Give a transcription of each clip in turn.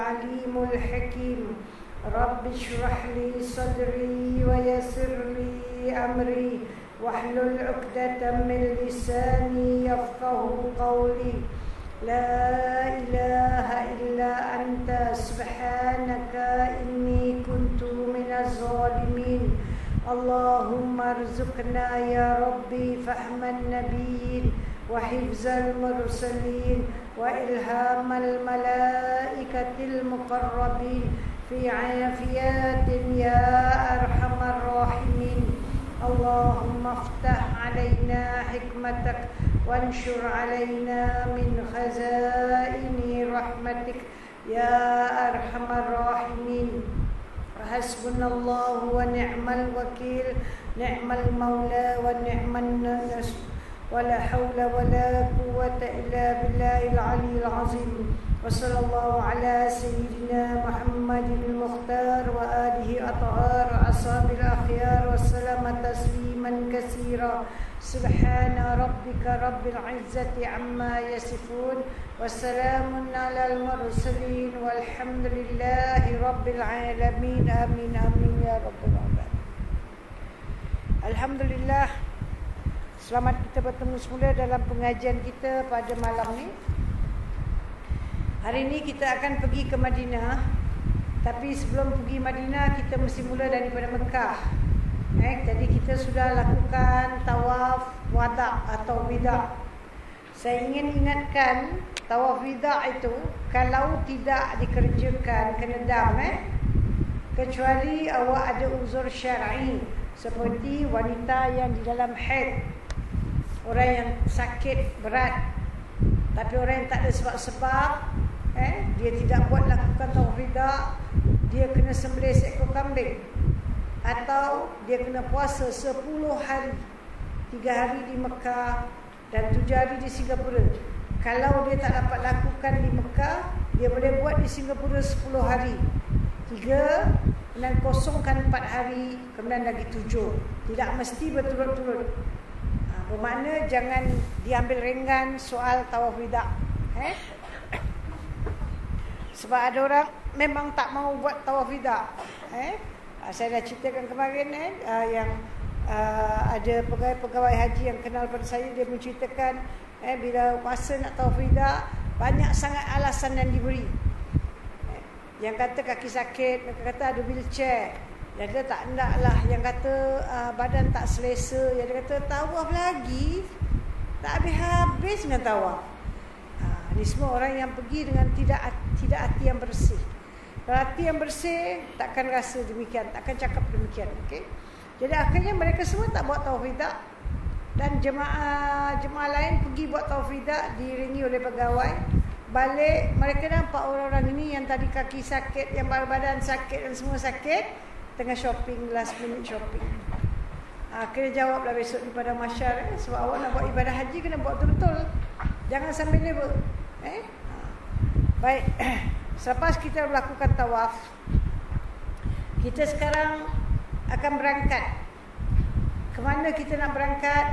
العليم الحكيم رب اشرح لي صدري ويسر لي أمري واحلل عقدة من لساني يفقه قولي لا إله إلا أنت سبحانك إني كنت من الظالمين اللهم ارزقنا يا ربي فهم النبيين وحفظ المرسلين وإلهام الملائكة المقربين في عافيات يا أرحم الراحمين اللهم افتح علينا حكمتك وانشر علينا من خزائن رحمتك يا أرحم الراحمين حسبنا الله ونعم الوكيل نعم المولى ونعم النصير ولا حول ولا قوة إلا بالله العلي العظيم وصلى الله على سيدنا محمد المختار وآله أطهار أصحاب الأخيار وسلم تسليما كثيرا سبحان ربك رب العزة عما يصفون وسلام على المرسلين والحمد لله رب العالمين آمين آمين يا رب العالمين. Alhamdulillah, selamat kita bertemu semula dalam pengajian kita pada malam ni. Hari ini kita akan pergi ke Madinah. Tapi sebelum pergi Madinah, kita mesti mula daripada Mekah. Jadi kita sudah lakukan tawaf wada' atau wida'. Saya ingin ingatkan, tawaf wida' itu kalau tidak dikerjakan kena dam, kecuali awak ada uzur syar'i, seperti wanita yang di dalam haid, orang yang sakit berat, tapi orang yang tak ada sebab-sebab, dia tidak buat lakukan tawaf wida', dia kena sembelih seekor kambing, atau dia kena puasa 10 hari, 3 hari di Mekah dan 7 hari di Singapura. Kalau dia tak dapat lakukan di Mekah, dia boleh buat di Singapura 10 hari, 3, kemudian kosongkan 4 hari, kemudian lagi 7. Tidak mesti berturut-turut. Bermakna jangan diambil ringan soal tawaf wida'. Sebab ada orang memang tak mau buat tawaf wida'. Saya dah ceritakan kemarin yang ada pegawai haji yang kenal pada saya, dia menceritakan bila puasa nak tawaf wida', banyak sangat alasan yang diberi. Yang kata kaki sakit, yang kata ada wheelchair, yang kata tak naklah, yang kata badan tak selesa, yang kata tawaf lagi tak habis-habis dengan tawaf. Ini semua orang yang pergi dengan tidak hati yang bersih. Kalau hati yang bersih, takkan rasa demikian, takkan cakap demikian. Okay? Jadi akhirnya mereka semua tak buat tawaf wida', dan jemaah lain pergi buat tawaf wida', diiringi oleh pegawai. Balik, mereka nampak orang-orang ini yang tadi kaki sakit, yang badan sakit dan semua sakit, tengah shopping, last minute shopping. Kena jawablah besok di padang mahsyar, sebab awak nak buat ibadah haji kena buat betul-betul, jangan sambil leba. Baik, selepas kita melakukan tawaf, kita sekarang akan berangkat. Ke mana kita nak berangkat?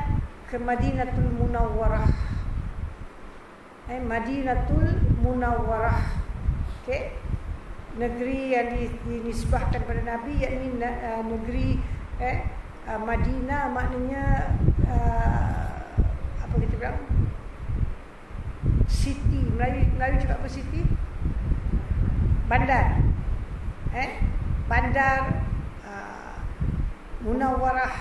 Ke Madinatul Munawwarah. Madinatul Munawwarah. Okay? Negeri yang dinisbahkan pada Nabi, yakni negeri Madinah, maknanya apa kita bilang? City. Melayu cakap apa city? Bandar. Bandar Munawwarah.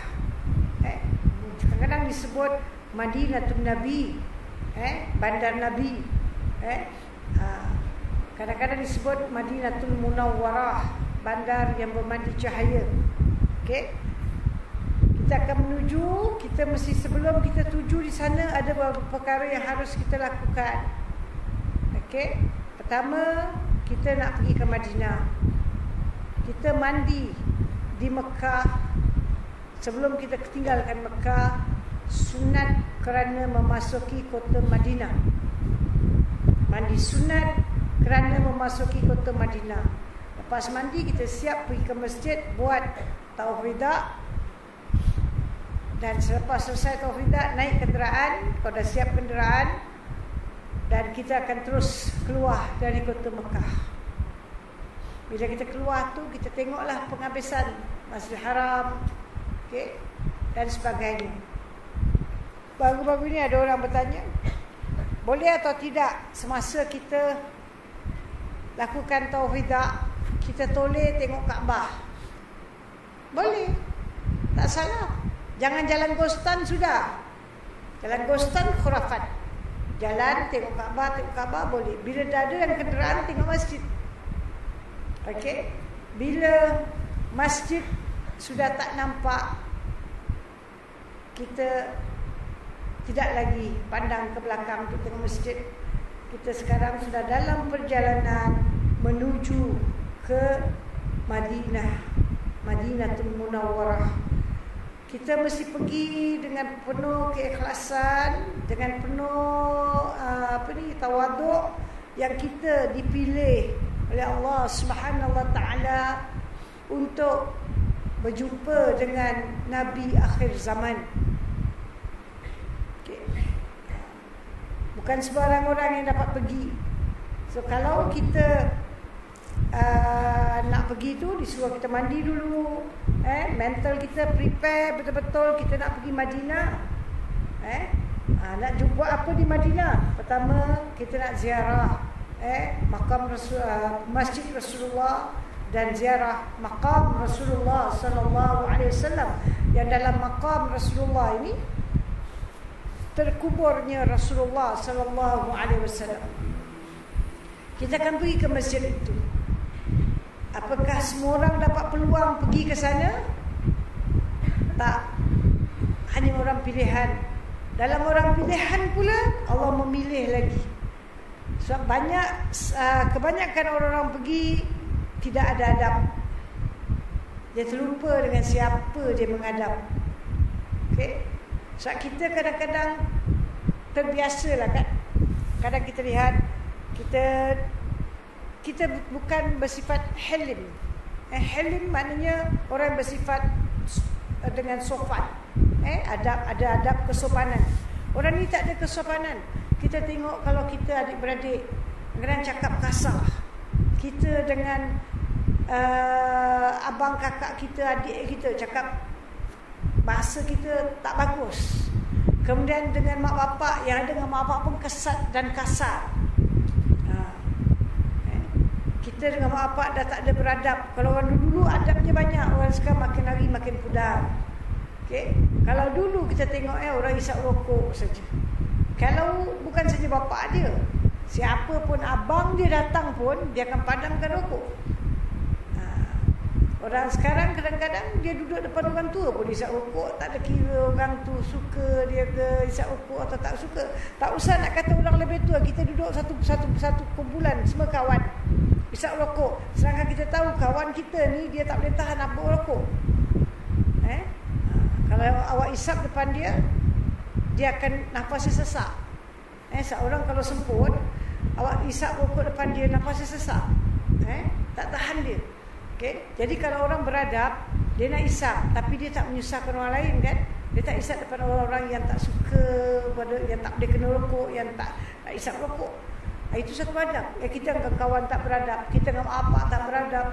Kadang-kadang disebut Madinatul Nabi, Bandar Nabi. Kadang-kadang disebut Madinatul Munawwarah, bandar yang bermandi cahaya. Okey. Kita akan menuju, kita mesti sebelum kita tuju di sana ada beberapa perkara yang harus kita lakukan. Okey. Pertama, kita nak pergi ke Madinah. Kita mandi di Mekah. Sebelum kita tinggalkan Mekah, sunat kerana memasuki kota Madinah. Mandi sunat kerana memasuki kota Madinah. Lepas mandi, kita siap pergi ke masjid buat tawaf wida'. Dan selepas selesai tawaf wida', naik kenderaan. Kalau dah siap kenderaan, dan kita akan terus keluar dari kota Mekah. Bila kita keluar tu, kita tengoklah penghabisan Masjidil Haram, okay, dan sebagainya. Baru-baru ni ada orang bertanya, boleh atau tidak semasa kita lakukan tawaf wida, kita toleh tengok Kaabah? Boleh, tak salah. Jangan jalan ghostan sudah. Jalan ghostan khurafat. Jalan tengok Kaabah boleh. Bila dah ada dalam kenderaan, tengok masjid. Okey. Bila masjid sudah tak nampak, kita tidak lagi pandang ke belakang untuk tengok masjid. Kita sekarang sudah dalam perjalanan menuju ke Madinatul Munawwarah. Kita mesti pergi dengan penuh keikhlasan, dengan penuh tawaduk, yang kita dipilih oleh Allah Subhanahu wa taala untuk berjumpa dengan Nabi akhir zaman. Okay. Bukan sembarang orang yang dapat pergi. So kalau kita nak pergi tu, disuruh kita mandi dulu, mental kita prepare betul-betul kita nak pergi Madinah. Nak jumpa apa di Madinah? Pertama, kita nak ziarah makam Masjid Rasulullah dan ziarah makam Rasulullah sallallahu alaihi wasallam. Yang dalam makam Rasulullah ini terkuburnya Rasulullah sallallahu alaihi wasallam. Kita akan pergi ke masjid itu. Apakah semua orang dapat peluang pergi ke sana? Tak. Hanya orang pilihan. Dalam orang pilihan pula Allah memilih lagi. Sebab kebanyakan orang-orang pergi tidak ada adab. Dia terlupa dengan siapa dia menghadap. Okey. Sebab kita kadang-kadang terbiasalah kan. Kadang kita lihat kita bukan bersifat halim. Halim maknanya orang bersifat dengan sopan. Ada adab kesopanan. Orang ni tak ada kesopanan. Kita tengok kalau kita adik-beradik kadang cakap kasar. Kita dengan abang kakak kita, adik kita cakap bahasa kita tak bagus. Kemudian dengan mak bapak, yang ada dengan mak bapak pun kesat dan kasar. Kita dengan mak bapak dah tak ada beradab. Kalau orang dulu adabnya banyak, orang sekarang makin hari makin pudar. Okay? Kalau dulu kita tengok orang isap rokok saja. Kalau bukan saja bapak dia, siapa pun abang dia datang pun dia akan padamkan rokok. Orang sekarang kadang-kadang dia duduk depan orang tua pun isap rokok, tak ada kira orang tu suka dia ke isap rokok atau tak suka. Tak usah nak kata orang lebih tua, kita duduk satu kumpulan semua kawan isap rokok. Sedangkan kita tahu kawan kita ni dia tak boleh tahan apa rokok. Kalau awak isap depan dia, dia akan nafasnya sesak. Seorang kalau semput, awak isap rokok depan dia, nafasnya sesak. Tak tahan dia. Okay? Jadi kalau orang beradab, dia nak isap, tapi dia tak menyusahkan orang lain kan. Dia tak isap depan orang-orang yang tak suka, yang tak boleh kena rokok, yang tak isap rokok. Itu satu adab. Kita dengan kawan tak beradab, kita dengan apa tak beradab,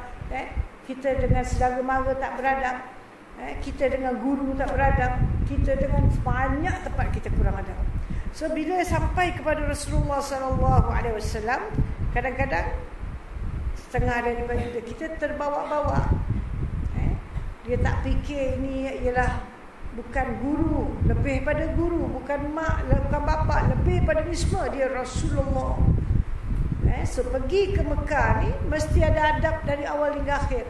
kita dengan saudara mara tak beradab, kita dengan guru tak beradab, kita dengan banyak tempat kita kurang adab. So bila sampai kepada Rasulullah sallallahu alaihi wasallam, kadang-kadang setengah daripada kita terbawa-bawa. Dia tak fikir ini ialah bukan guru, lebih pada guru, bukan mak, bukan bapa, lebih pada ni semua dia Rasulullah. So pergi ke Mekah ni mesti ada adab dari awal hingga akhir.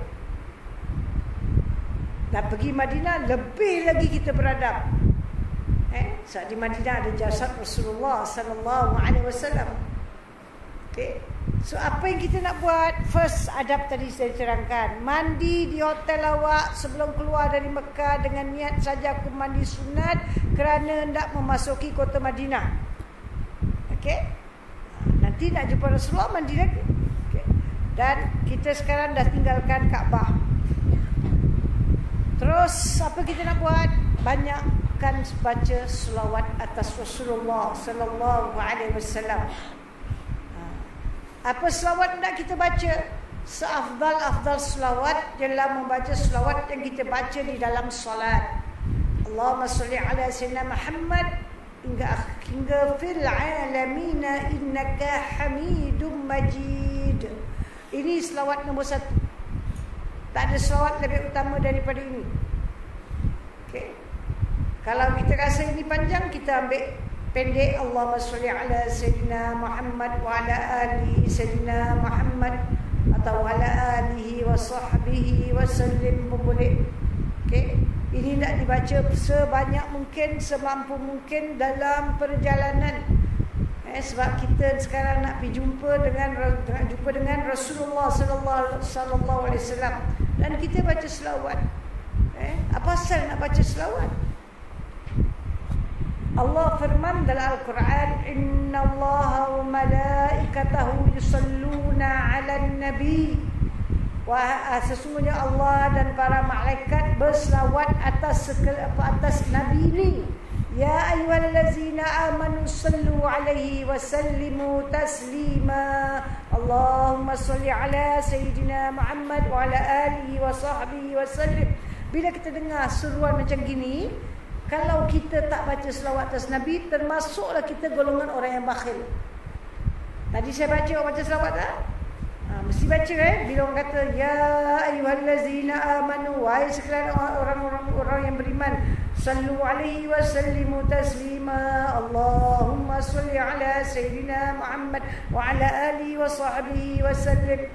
Dan pergi Madinah lebih lagi kita beradab. Saat di Madinah ada jasad Rasulullah sallallahu alaihi wasallam. Okey. So apa yang kita nak buat? First adab tadi saya terangkan. Mandi di hotel awak sebelum keluar dari Mekah dengan niat saja aku mandi sunat kerana hendak memasuki kota Madinah. Okey. Nanti nak jumpa Rasulullah, mandi lagi. Okay. Dan kita sekarang dah tinggalkan Kaabah. Terus apa kita nak buat? Banyakkan baca selawat atas Rasulullah sallallahu alaihi wasallam. Apa selawat nak kita baca? seafdal-afdal selawat ialah membaca selawat yang kita baca di dalam solat. Allahumma salli ala sayyidina Muhammad hingga fil alamin innaka hamidum majid. Ini selawat nombor 1. Tak ada selawat lebih utama daripada ini. Okey. Kalau kita rasa ini panjang, kita ambil pendek. Allahumma salli ala sayyidina Muhammad wa ala ali sayyidina Muhammad atau ala alihi wa sahbihi wa sallim pun boleh. Okey. Ini nak dibaca sebanyak mungkin, semampu mungkin dalam perjalanan. Sebab kita sekarang nak pergi jumpa dengan Rasulullah sallallahu alaihi wasallam, dan kita baca selawat. Apa asal nak baca selawat? Allah firman dalam Al-Quran, innallaha wa malaikatahu yusalluna 'alan nabi. Sesungguhnya Allah dan para malaikat berselawat atas nabi ini. Ya ayyuhallazina amanu sallu 'alaihi wa sallimu taslima. Allahumma salli ala sayyidina Muhammad wa ala alihi wa sahbihi wa sallim. Bila kita dengar seruan macam gini, kalau kita tak baca selawat atas Nabi, termasuklah kita golongan orang yang bakhil. Tadi saya baca, orang baca selawat tak? Mesti baca bila orang kata ya ayyuhallazina amanu, wahai sekalian orang yang beriman, sallu alaihi wa sallimu taslima. Allahumma salli ala sayyidina Muhammad wa ala alihi wa sahbihi wa sallim.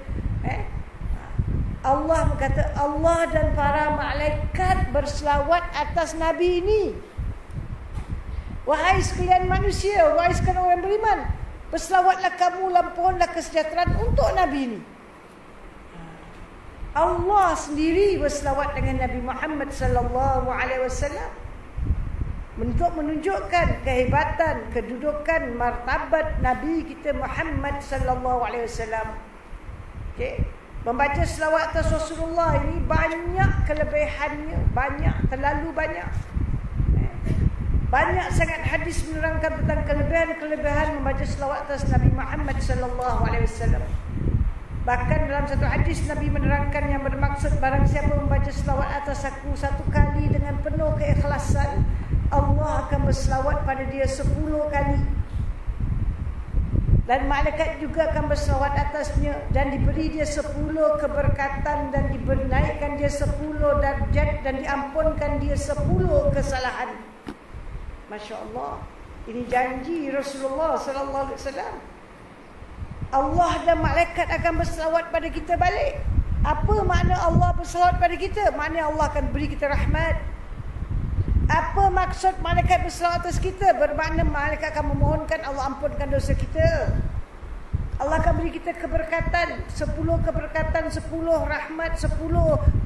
Allah berkata, Allah dan para malaikat berselawat atas Nabi ini. Wahai sekalian manusia, wahai sekalian orang beriman, berselawatlah kamu, lampuhkanlah kesejahteraan untuk Nabi ini. Allah sendiri berselawat dengan Nabi Muhammad sallallahu alaihi wasallam untuk menunjukkan kehebatan, kedudukan, martabat Nabi kita Muhammad sallallahu alaihi wasallam. Okey. Membaca selawat atas Rasulullah ini banyak kelebihannya, terlalu banyak. Banyak sangat hadis menerangkan tentang kelebihan membaca selawat atas Nabi Muhammad sallallahu alaihi wasallam. Bahkan dalam satu hadis Nabi menerangkan yang bermaksud, barang siapa membaca selawat atas aku 1 kali dengan penuh keikhlasan, Allah akan berselawat pada dia 10 kali. Dan malaikat juga akan berselawat atasnya, dan diberi dia 10 keberkatan, dan dinaikkan dia 10 darjat, dan diampunkan dia 10 kesalahan. Masya Allah. Ini janji Rasulullah sallallahu alaihi wasallam. Allah dan malaikat akan berselawat pada kita balik. Apa makna Allah berselawat pada kita? Maknanya Allah akan beri kita rahmat. Apa maksud malaikat berselawat atas kita? Bermakna malaikat akan memohonkan Allah ampunkan dosa kita. Allah akan beri kita keberkatan, 10 keberkatan, 10 rahmat, 10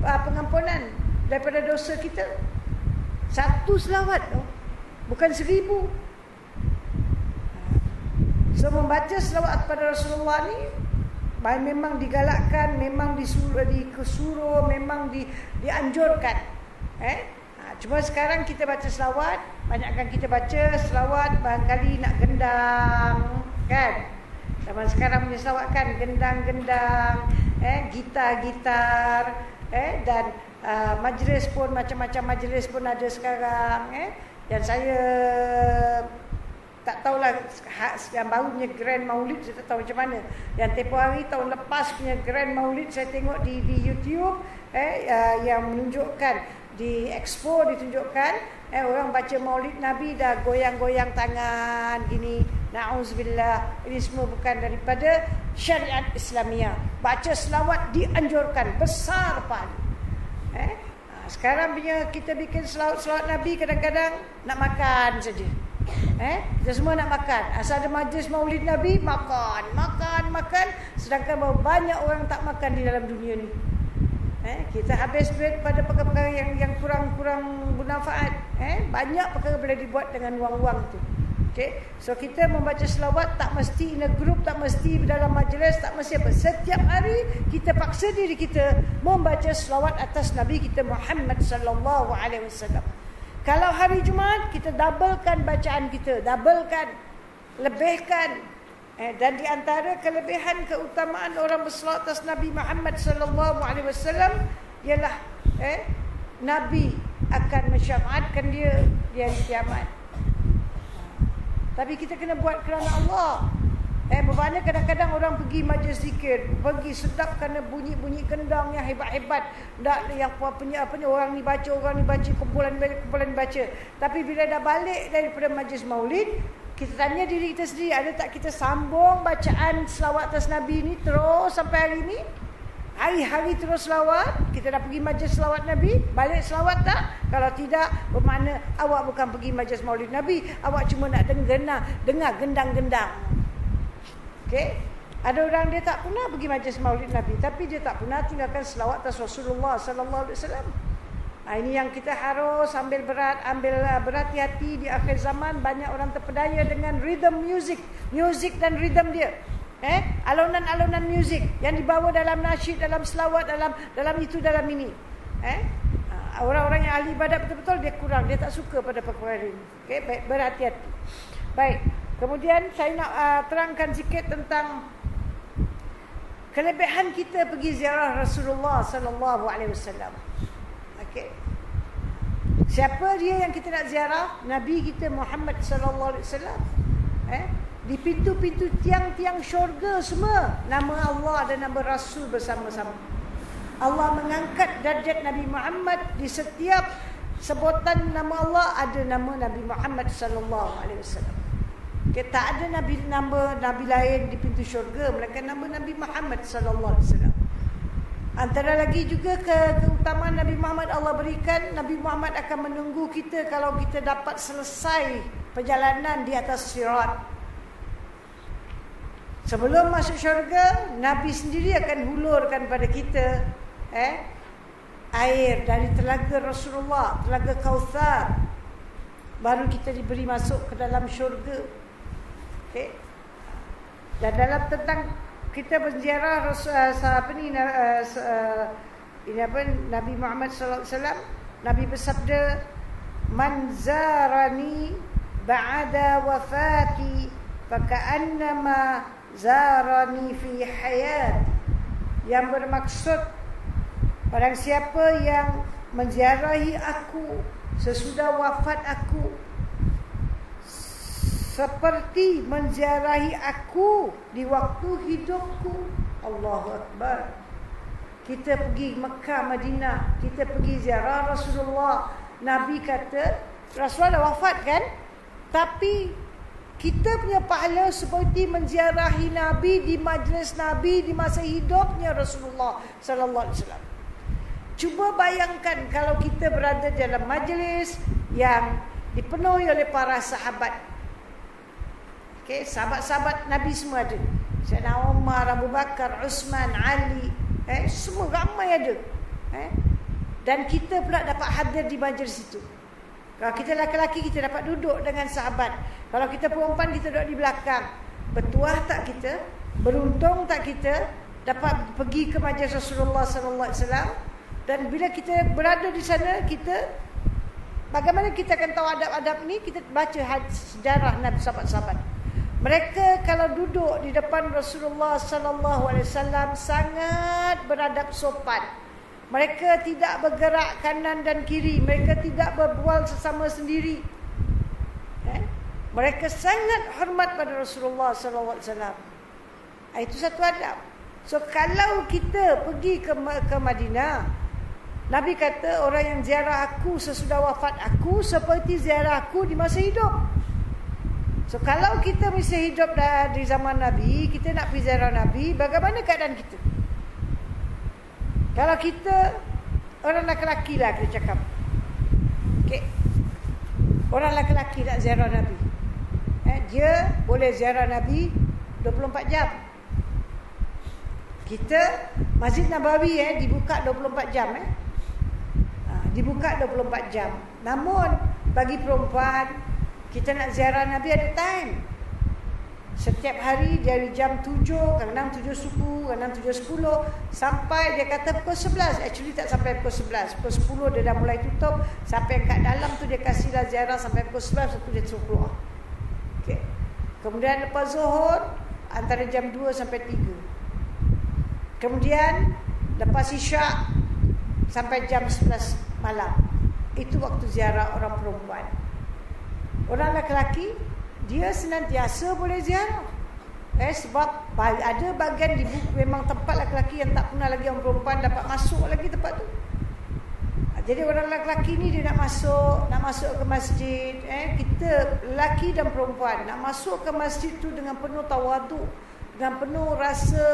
pengampunan daripada dosa kita. 1 selawat, bukan 1000. So membaca selawat pada Rasulullah ni memang digalakkan, memang disuruh, memang dianjurkan. Cuma sekarang kita baca selawat, banyakkan kita baca selawat barangkali nak gendang, kan? Zaman sekarang punya selawat kan gendang-gendang, gitar-gitar, dan majlis pun macam-macam majlis pun ada sekarang, Dan saya tak tahulah yang baru punya Grand Maulid, saya tak tahu macam mana. Yang tempoh hari tahun lepas punya Grand Maulid saya tengok di YouTube, yang menunjukkan di expo, ditunjukkan orang baca Maulid Nabi dah goyang-goyang tangan gini. Na'udzubillah. Ini semua bukan daripada syariat Islamiah. Baca selawat dianjurkan, besar pahala. Sekarang punya kita bikin selawat Nabi, kadang-kadang nak makan saja. Kita semua nak makan. Asal ada majlis Maulid Nabi, makan. Sedangkan banyak orang tak makan di dalam dunia ni. Kita habis duit pada perkara-perkara yang kurang bermanfaat. Banyak perkara boleh dibuat dengan wang-wang tu. Okay? So kita membaca selawat tak mesti in a group, tak mesti dalam majlis, tak mesti apa. Setiap hari kita paksa diri kita membaca selawat atas Nabi kita Muhammad sallallahu alaihi wasallam. Kalau hari Jumaat kita doublekan bacaan kita, lebihkan. Dan di antara kelebihan keutamaan orang berselawat atas Nabi Muhammad sallallahu alaihi wasallam ialah Nabi akan mensyafaatkan dia di hari kiamat. Tapi kita kena buat kerana Allah. Bermakna kadang-kadang orang pergi majlis zikir, pergi sedap kerana bunyi-bunyi kendang yang hebat-hebat, tak yang punya orang ni baca, kumpulan baca. Tapi bila dah balik daripada majlis maulid, kita tanya diri kita sendiri, ada tak kita sambung bacaan selawat atas Nabi ni terus sampai hari ni? Hari-hari terus selawat? Kita dah pergi majlis selawat Nabi, balik selawat tak? Kalau tidak, bermakna awak bukan pergi majlis maulid Nabi, awak cuma nak dengar gendang-gendang. Okey, ada orang dia tak pernah pergi majlis maulid Nabi, tapi dia tak pernah tinggalkan selawat atas Rasulullah sallallahu alaihi wasallam. Ini yang kita harus ambil berhati-hati di akhir zaman. Banyak orang terpedaya dengan rhythm music dan rhythm dia. Alunan-alunan muzik yang dibawa dalam nasyid, dalam selawat, dalam itu, dalam ini. Orang-orang yang ahli ibadat betul-betul dia kurang, dia tak suka pada perkara ini. Okey, baik, berhati-hati. Baik. Kemudian saya nak terangkan sikit tentang kelebihan kita pergi ziarah Rasulullah sallallahu alaihi wasallam. Okey. Siapa dia yang kita nak ziarah? Nabi kita Muhammad sallallahu alaihi wasallam. Di pintu-pintu tiang-tiang syurga semua nama Allah dan nama Rasul bersama-sama. Allah mengangkat darjat Nabi Muhammad, di setiap sebutan nama Allah ada nama Nabi Muhammad sallallahu alaihi wasallam. Tak ada nabi lain di pintu syurga melainkan nama Nabi Muhammad sallallahu alaihi wasallam. Antara lagi juga keutamaan Nabi Muhammad Allah berikan, Nabi Muhammad akan menunggu kita kalau kita dapat selesai perjalanan di atas sirat. Sebelum masuk syurga, Nabi sendiri akan hulurkan pada kita air dari telaga Rasulullah, telaga Kautsar. Baru kita diberi masuk ke dalam syurga. Okay. Dan dalam tentang kita berziarah Nabi Muhammad sallallahu alaihi wasallam, Nabi bersabda, "Man zarani ba'da wafati faka'annama zarani fi hayat." Yang bermaksud, barang siapa yang menziarahi aku sesudah wafat aku, seperti menziarahi aku di waktu hidupku. Allahu Akbar. Kita pergi Mekah, Madinah, kita pergi ziarah Rasulullah. Nabi kata, Rasulullah dah wafat kan? Tapi kita punya pahala seperti menziarahi Nabi di majlis Nabi di masa hidupnya Rasulullah sallallahu alaihi wasallam. Cuba bayangkan kalau kita berada dalam majlis yang dipenuhi oleh para sahabat. Okay, sahabat-sahabat Nabi semua ada. Sayyidina Umar, Abu Bakar, Uthman, Ali, semua ramai ada. Dan kita pula dapat hadir di majlis itu. Kalau kita lelaki, kita dapat duduk dengan sahabat. Kalau kita perempuan, kita duduk di belakang. Bertuah tak kita? Beruntung tak kita dapat pergi ke majlis Rasulullah sallallahu alaihi wasallam? Dan bila kita berada di sana, kita bagaimana kita akan tahu adab-adab ni? Kita baca sejarah Nabi sahabat-sahabat. Mereka kalau duduk di depan Rasulullah sallallahu alaihi wasallam sangat beradab sopan. Mereka tidak bergerak kanan dan kiri, mereka tidak berbual sesama sendiri. Mereka sangat hormat pada Rasulullah sallallahu alaihi wasallam. Itu satu adab. So kalau kita pergi ke Madinah, Nabi kata orang yang ziarah aku sesudah wafat aku seperti ziarah aku di masa hidup. So kalau kita masih hidup di zaman Nabi, kita nak pergi ziarah Nabi, bagaimana keadaan kita? Kalau kita orang lelaki lah kita cakap. Okay. Orang lelaki nak ziarah Nabi. Dia boleh ziarah Nabi 24 jam. Kita Masjid Nabawi dibuka 24 jam dibuka 24 jam. Namun bagi perempuan, kita nak ziarah Nabi ada time. Setiap hari dari jam 7, kadang-kadang 7 suku, kadang-kadang 7.10 sampai dia kata pukul 11. Actually tak sampai pukul 11. Pukul 10 dia dah mulai tutup. Sampai kat dalam tu dia kasihlah ziarah sampai pukul 11, tu dia suruh keluar. Okay. Kemudian lepas Zuhur antara jam 2 sampai 3. Kemudian lepas isyak sampai jam 11 malam. Itu waktu ziarah orang perempuan. Orang lelaki dia senantiasa boleh ziarah. Sebab ada bahagian di buku memang tempat lelaki yang tak pernah lagi orang perempuan dapat masuk lagi tempat tu. Jadi orang lelaki ni dia nak masuk ke masjid. Kita lelaki dan perempuan nak masuk ke masjid tu dengan penuh tawaduk, dengan penuh rasa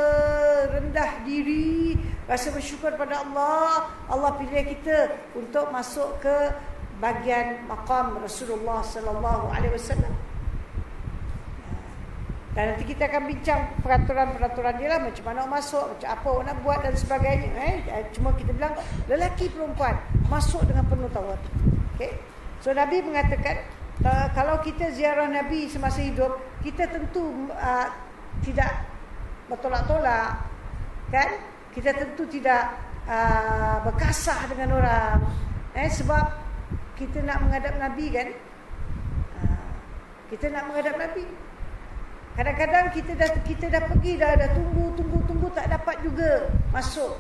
rendah diri, rasa bersyukur pada Allah. Allah pilih kita untuk masuk ke bahagian maqam Rasulullah sallallahu alaihi wasallam. Dan nanti kita akan bincang peraturan-peraturan dia lah, macam mana masuk, macam apa orang nak buat dan sebagainya. Cuma kita bilang lelaki perempuan masuk dengan penuh tawaduk. Okay? So Nabi mengatakan kalau kita ziarah Nabi semasa hidup, kita tentu tidak bertolak-tolak, kan? Kita tentu tidak berkasar dengan orang. Sebab kita nak menghadap Nabi, kan? Kita nak menghadap Nabi. Kadang-kadang kita dah pergi, dah tunggu tak dapat juga masuk.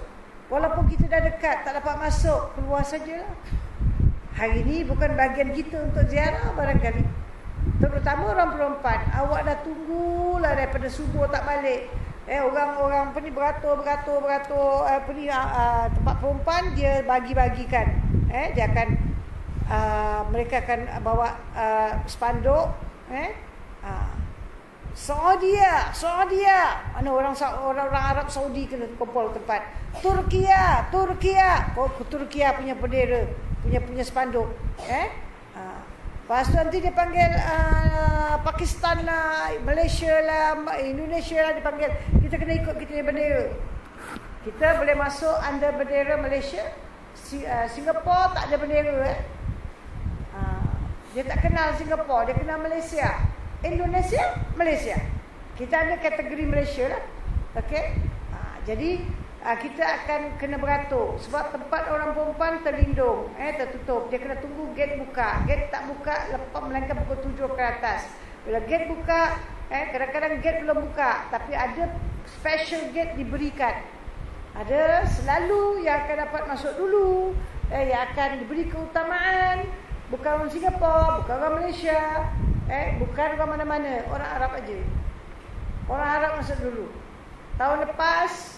Walaupun kita dah dekat, tak dapat masuk, keluar sajalah. Hari ini bukan bahagian kita untuk ziarah barangkali. Terutama orang perempuan, awak dah tunggulah daripada subuh tak balik. Orang ni beratur tempat perempuan dia bagi-bagikan. Dia akan mereka akan bawa spanduk, Saudia. Mana orang Arab Saudi kena kumpul tempat. Turkiya. Turkiya punya bendera, punya spanduk. Lepas tu nanti dia panggil Pakistan lah, Malaysia lah, Indonesia lah dipanggil. Kita kena ikut kita punya bendera. Kita boleh masuk under bendera Malaysia. Singapura tak ada bendera. Dia tak kenal Singapura, dia kenal Malaysia. Indonesia, Malaysia. Kita ada kategori Malaysia lah. Okey. Jadi kita akan kena beratur sebab tempat orang perempuan terlindung, tertutup. Dia kena tunggu gate buka. Gate tak buka lepas melainkan pukul 7 ke atas. Bila gate buka, kadang-kadang gate belum buka, tapi ada special gate diberikan. Ada selalu yang akan dapat masuk dulu, yang akan diberi keutamaan. Bukan orang Singapura, bukan orang Malaysia, bukan orang mana-mana, orang Arab aja. Orang Arab masuk dulu. Tahun lepas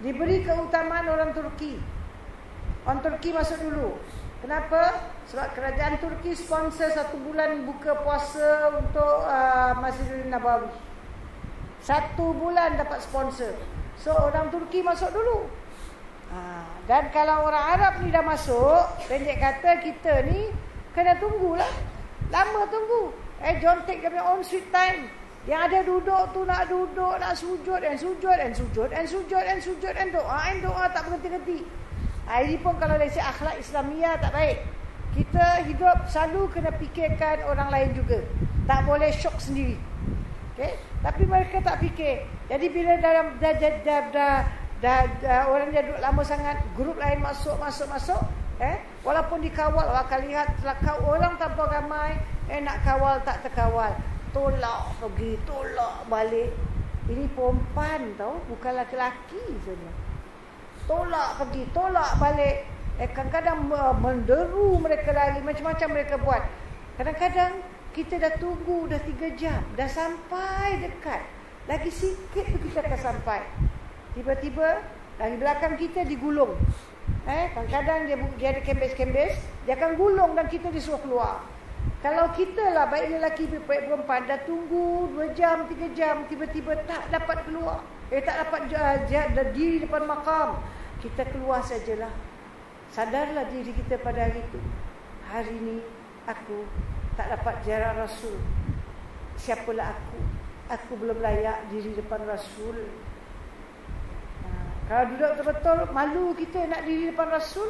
diberi keutamaan orang Turki. Orang Turki masuk dulu. Kenapa? Sebab kerajaan Turki sponsor 1 bulan buka puasa untuk Masjidil Nabawi. 1 bulan dapat sponsor. So orang Turki masuk dulu. Dan kalau orang Arab ni dah masuk, pendek kata kita ni kena tunggulah. Lama tunggu. John take their own sweet time. Yang ada duduk tu nak duduk, nak sujud and doa tak berhenti-henti. Ini pun kalau dari akhlak Islamiah tak baik. Kita hidup selalu kena fikirkan orang lain juga. Tak boleh syok sendiri. Okay? Tapi mereka tak fikir. Jadi bila orang dia duduk lama sangat, grup lain masuk. Walaupun dikawal, akan lihat orang tanpa ramai, nak kawal tak terkawal. Tolak pergi, tolak balik. Ini perempuan tau, bukan lelaki saja. Tolak pergi, tolak balik. Kadang-kadang menderu mereka lari, macam-macam mereka buat. Kadang-kadang kita dah tunggu dah 3 jam, dah sampai dekat. Lagi sikit tu kita akan sampai. Tiba-tiba dari belakang kita digulung. Kadang-kadang dia ada kembes-kembes, dia akan gulung dan kita disuruh keluar. Kalau kita lah, baik lelaki baik perempuan, dah tunggu 2 jam, 3 jam, tiba-tiba tak dapat keluar. Tak dapat diri depan makam. Kita keluar sajalah. Sadarlah diri kita pada hari itu. Hari ini aku tak dapat ziarah Rasul. Siapalah aku? Aku belum layak diri depan Rasul. Kalau duduk betul-betul malu kita nak diri depan Rasul.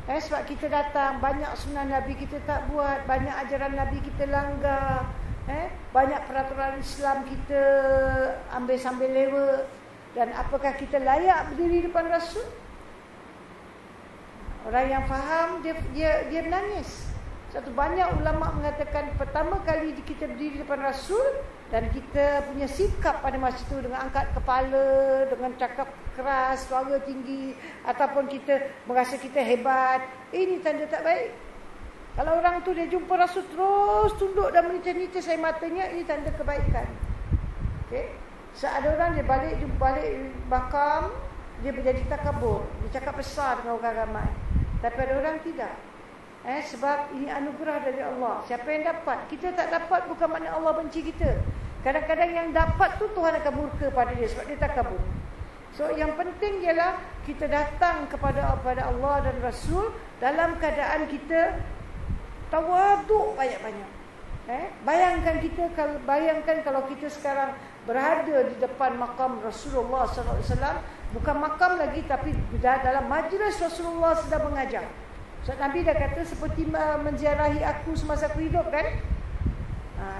Sebab kita datang, banyak sunnah Nabi kita tak buat, banyak ajaran Nabi kita langgar, banyak peraturan Islam kita ambil sambil lewat. Dan apakah kita layak berdiri depan Rasul? Orang yang faham dia menangis. Satu banyak ulama mengatakan pertama kali kita berdiri depan Rasul dan kita punya sikap pada masa itu dengan angkat kepala, dengan cakap keras, suara tinggi, ataupun kita merasa kita hebat, ini tanda tak baik. Kalau orang tu dia jumpa Rasul terus tunduk dan menica-nica air matanya, ini tanda kebaikan. Okey. Ada orang dia balik makam, dia menjadi takabur, dia cakap besar dengan orang ramai. Tapi ada orang tidak. Sebab ini anugerah dari Allah. Siapa yang dapat? Kita tak dapat bukan makna Allah benci kita. Kadang-kadang yang dapat tu Tuhan akan murka pada dia sebab dia takabur. So yang penting ialah kita datang kepada Allah dan Rasul dalam keadaan kita tawaduk banyak-banyak. Bayangkan kalau kita sekarang berada di depan makam Rasulullah SAW, bukan makam lagi tapi dalam majlis Rasulullah sedang mengajar. So, Nabi dah kata seperti menziarahi aku semasa aku hidup kan.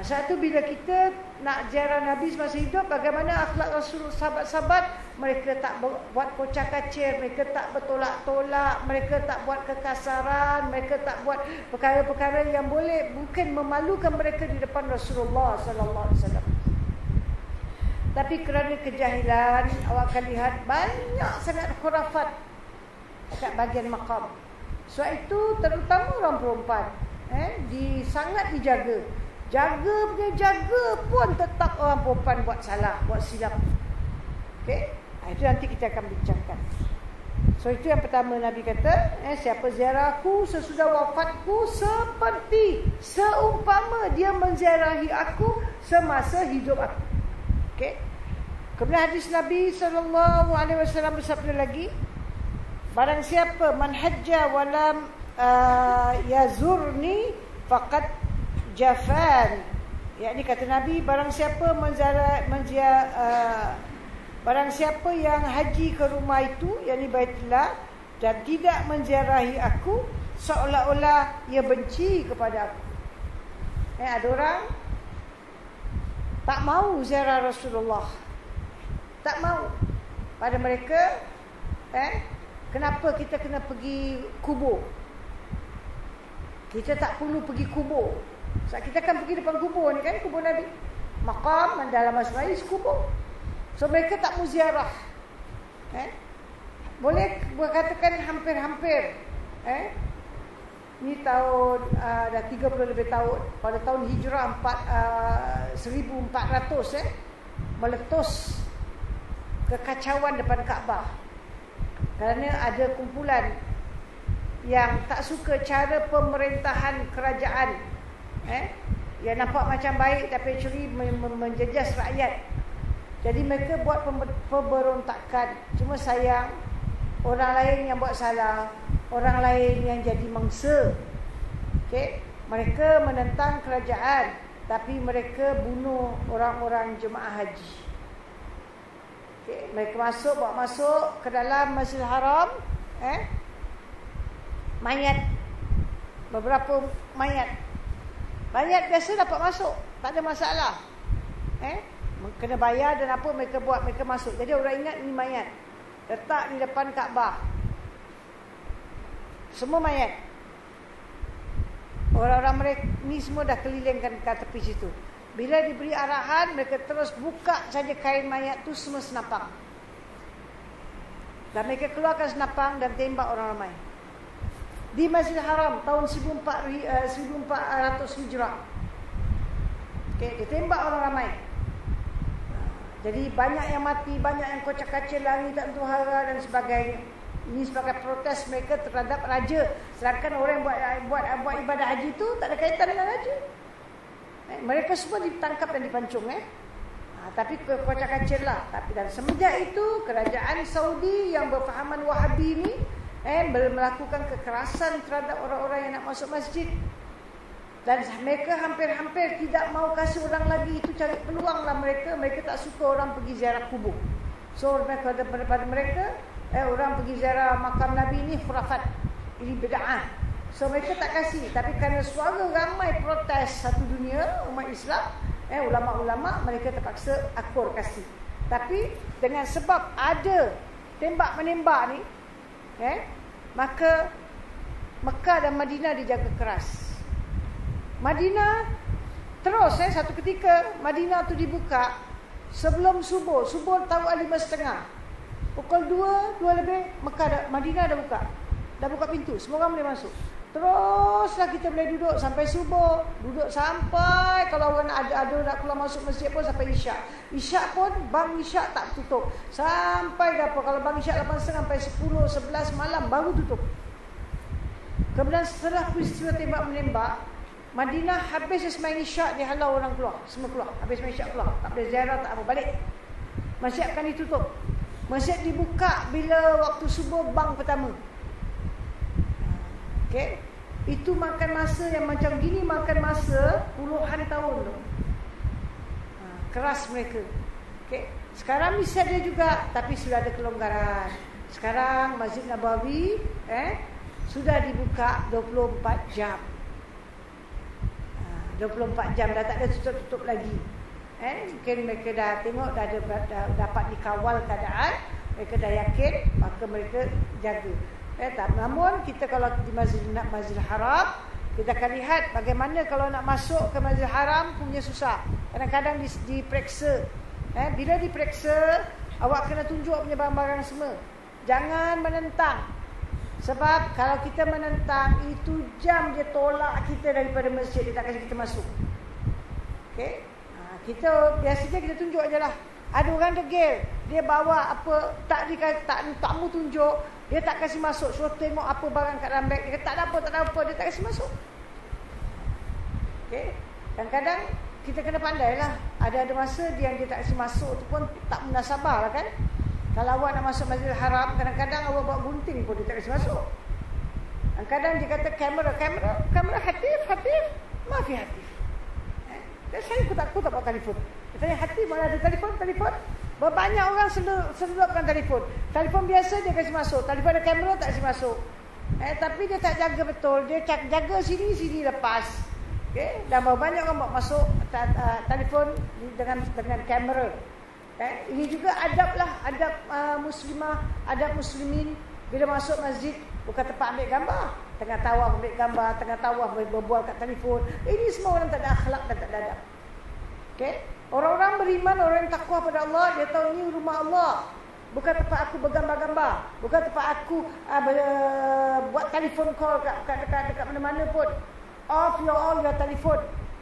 Satu bila kita nak ziarah Nabi semasa hidup, bagaimana akhlak Rasul sahabat-sahabat, mereka tak buat kocak-kacir, mereka tak bertolak-tolak, mereka tak buat kekasaran, mereka tak buat perkara-perkara yang boleh mungkin memalukan mereka di depan Rasulullah sallallahu alaihi wasallam. Tapi kerana kejahilan, awak akan lihat banyak sangat khurafat dekat bahagian makam. Sebab itu terutama orang perempuan sangat dijaga. Jaga pun tetap orang perempuan buat salah, buat silap. Okey? Itu nanti kita akan bincangkan. So itu yang pertama Nabi kata, siapa ziarah aku sesudah wafatku seperti seumpama dia menziarahi aku semasa hidup aku. Okey? Kemudian hadis Nabi SAW bersabda lagi, barang siapa man hajja walam yazurni faqad jafan. Yakni kata Nabi, barang siapa barang siapa yang haji ke rumah itu, yakni Baitullah, dan tidak menziarahi aku, seolah-olah ia benci kepada aku. Ada orang tak mau ziarah Rasulullah, tak mau. Pada mereka, kenapa kita kena pergi kubur? Kita tak perlu pergi kubur. Sebab kita kan pergi depan kubur ni kan, kubur Nabi. Makam dalam Masjid kubur. So mereka tak mau ziarah. Boleh berkatakan hampir-hampir. Ni tahun dah 30 lebih tahun. Pada tahun Hijrah 1400 meletus kekacauan depan Kaabah. Kerana ada kumpulan yang tak suka cara pemerintahan kerajaan, yang nampak macam baik tapi actually menjejas rakyat. Jadi mereka buat pemberontakan. Cuma sayang, orang lain yang buat salah, orang lain yang jadi mangsa. Okay? Mereka menentang kerajaan, tapi mereka bunuh orang-orang jemaah haji. Okay? Mereka bawa masuk ke dalam Masjidil Haram, mayat, beberapa mayat. Mayat biasa dapat masuk, tak ada masalah. Kena bayar dan apa mereka buat, mereka masuk. Jadi orang ingat ni mayat, letak di depan Kaabah. Semua mayat. Orang-orang mereka ni semua dah kelilingkan ke tepi situ. Bila diberi arahan, mereka terus buka saja kain mayat tu, semua senapang. Dan mereka keluarkan senapang dan tembak orang ramai. Di Masjidil Haram tahun 1400 Hijrah. Okay, dia tembak orang ramai. Jadi banyak yang mati, banyak yang kocak-kacir, lari tak tentu hara dan sebagainya. Ini sebagai protes mereka terhadap raja. Sedangkan orang yang buat ibadah haji itu tak ada kaitan dengan raja. Mereka semua ditangkap dan dipancung. Tapi kocak-kacir lah. Tapi dan semenjak itu kerajaan Saudi yang berfahaman Wahabi ni melakukan kekerasan terhadap orang-orang yang nak masuk masjid. Dan mereka hampir-hampir tidak mau kasih orang lagi. Itu cari peluang lah mereka. Mereka tak suka orang pergi ziarah kubur. So pada mereka, orang pergi ziarah makam Nabi ni khurafat, ini bid'ah. So mereka tak kasih. Tapi kerana suara ramai protes satu dunia umat Islam, ulama-ulama mereka terpaksa akur kasih. Tapi dengan sebab ada tembak-menembak ni, maka Mekah dan Madinah dijaga keras. Madinah terus satu ketika Madinah tu dibuka sebelum subuh. Subuh tahu 5:30. Pukul 2 lebih Madinah dah buka. Dah buka pintu, semua orang boleh masuk. Teruslah kita boleh duduk sampai subuh. Duduk sampai kalau orang ada nak keluar masuk masjid pun sampai isyak. Isyak pun bang isyak tak tutup. Sampai apa kalau bang isyak 8:30 sampai 10, 11 malam baru tutup. Kemudian setelah peristiwa tembak menembak, Madinah habis sembahyang isyak dihalau orang keluar. Semua keluar. Habis sembahyang isyak keluar. Tak boleh ziarah, tak apa, balik. Masjid akan ditutup. Masjid dibuka bila waktu subuh bang pertama. Okey. Itu makan masa yang macam gini, makan masa puluhan tahun tu. Keras mereka. Okey. Sekarang bisa dia juga, tapi sudah ada kelonggaran. Sekarang Masjid Nabawi sudah dibuka 24 jam. 24 jam dah tak ada tutup-tutup lagi. Mungkin mereka dah tengok dah dapat dikawal keadaan, mereka dah yakin, maka mereka jaga. Namun kita kalau di Masjidil Haram, kita akan lihat bagaimana kalau nak masuk ke Masjidil Haram punya susah. Kadang-kadang diperiksa. Bila diperiksa, awak kena tunjuk punya barang-barang semua. Jangan menentang. Sebab kalau kita menentang, itu jam dia tolak kita daripada masjid, dia tak kasi kita masuk. Okey? Kita biasanya kita tunjuk ajalah. Ada orang degil, dia bawa apa tak mu tunjuk, dia tak kasi masuk. Suruh tengok apa barang kat dalam beg, dia kata tak ada apa, dia tak kasi masuk. Okey? Kadang-kadang kita kena pandailah. Ada masa dia tak kasi masuk tu pun tak munasabah lah kan. Kalau awak nak masuk Masjidil Haram, kadang-kadang awak bawa gunting pun dia tak kasi masuk. Kadang dia kata kamera hatif, maaf ya hatif. Dan saya aku tak bawa telefon. Dia tanya hatif mana ada telefon. Banyak orang selupkan telefon. Telefon biasa dia kasi masuk, telefon ada kamera tak kasi masuk. Tapi dia tak jaga betul. Dia jaga sini lepas. Okey, dan banyak orang bawa masuk telefon dengan kamera. Ini juga adab muslimah, adab muslimin bila masuk masjid bukan tempat ambil gambar, tengah tawaf ambil gambar, tengah tawaf berbual kat telefon. Ini semua orang tak ada akhlak dan tak ada adab. Okey, orang-orang beriman, orang yang takwa pada Allah, dia tahu ni rumah Allah. Bukan tempat aku bergambar-gambar, bukan tempat aku buat telefon call dekat mana-mana pun. Off your telefon.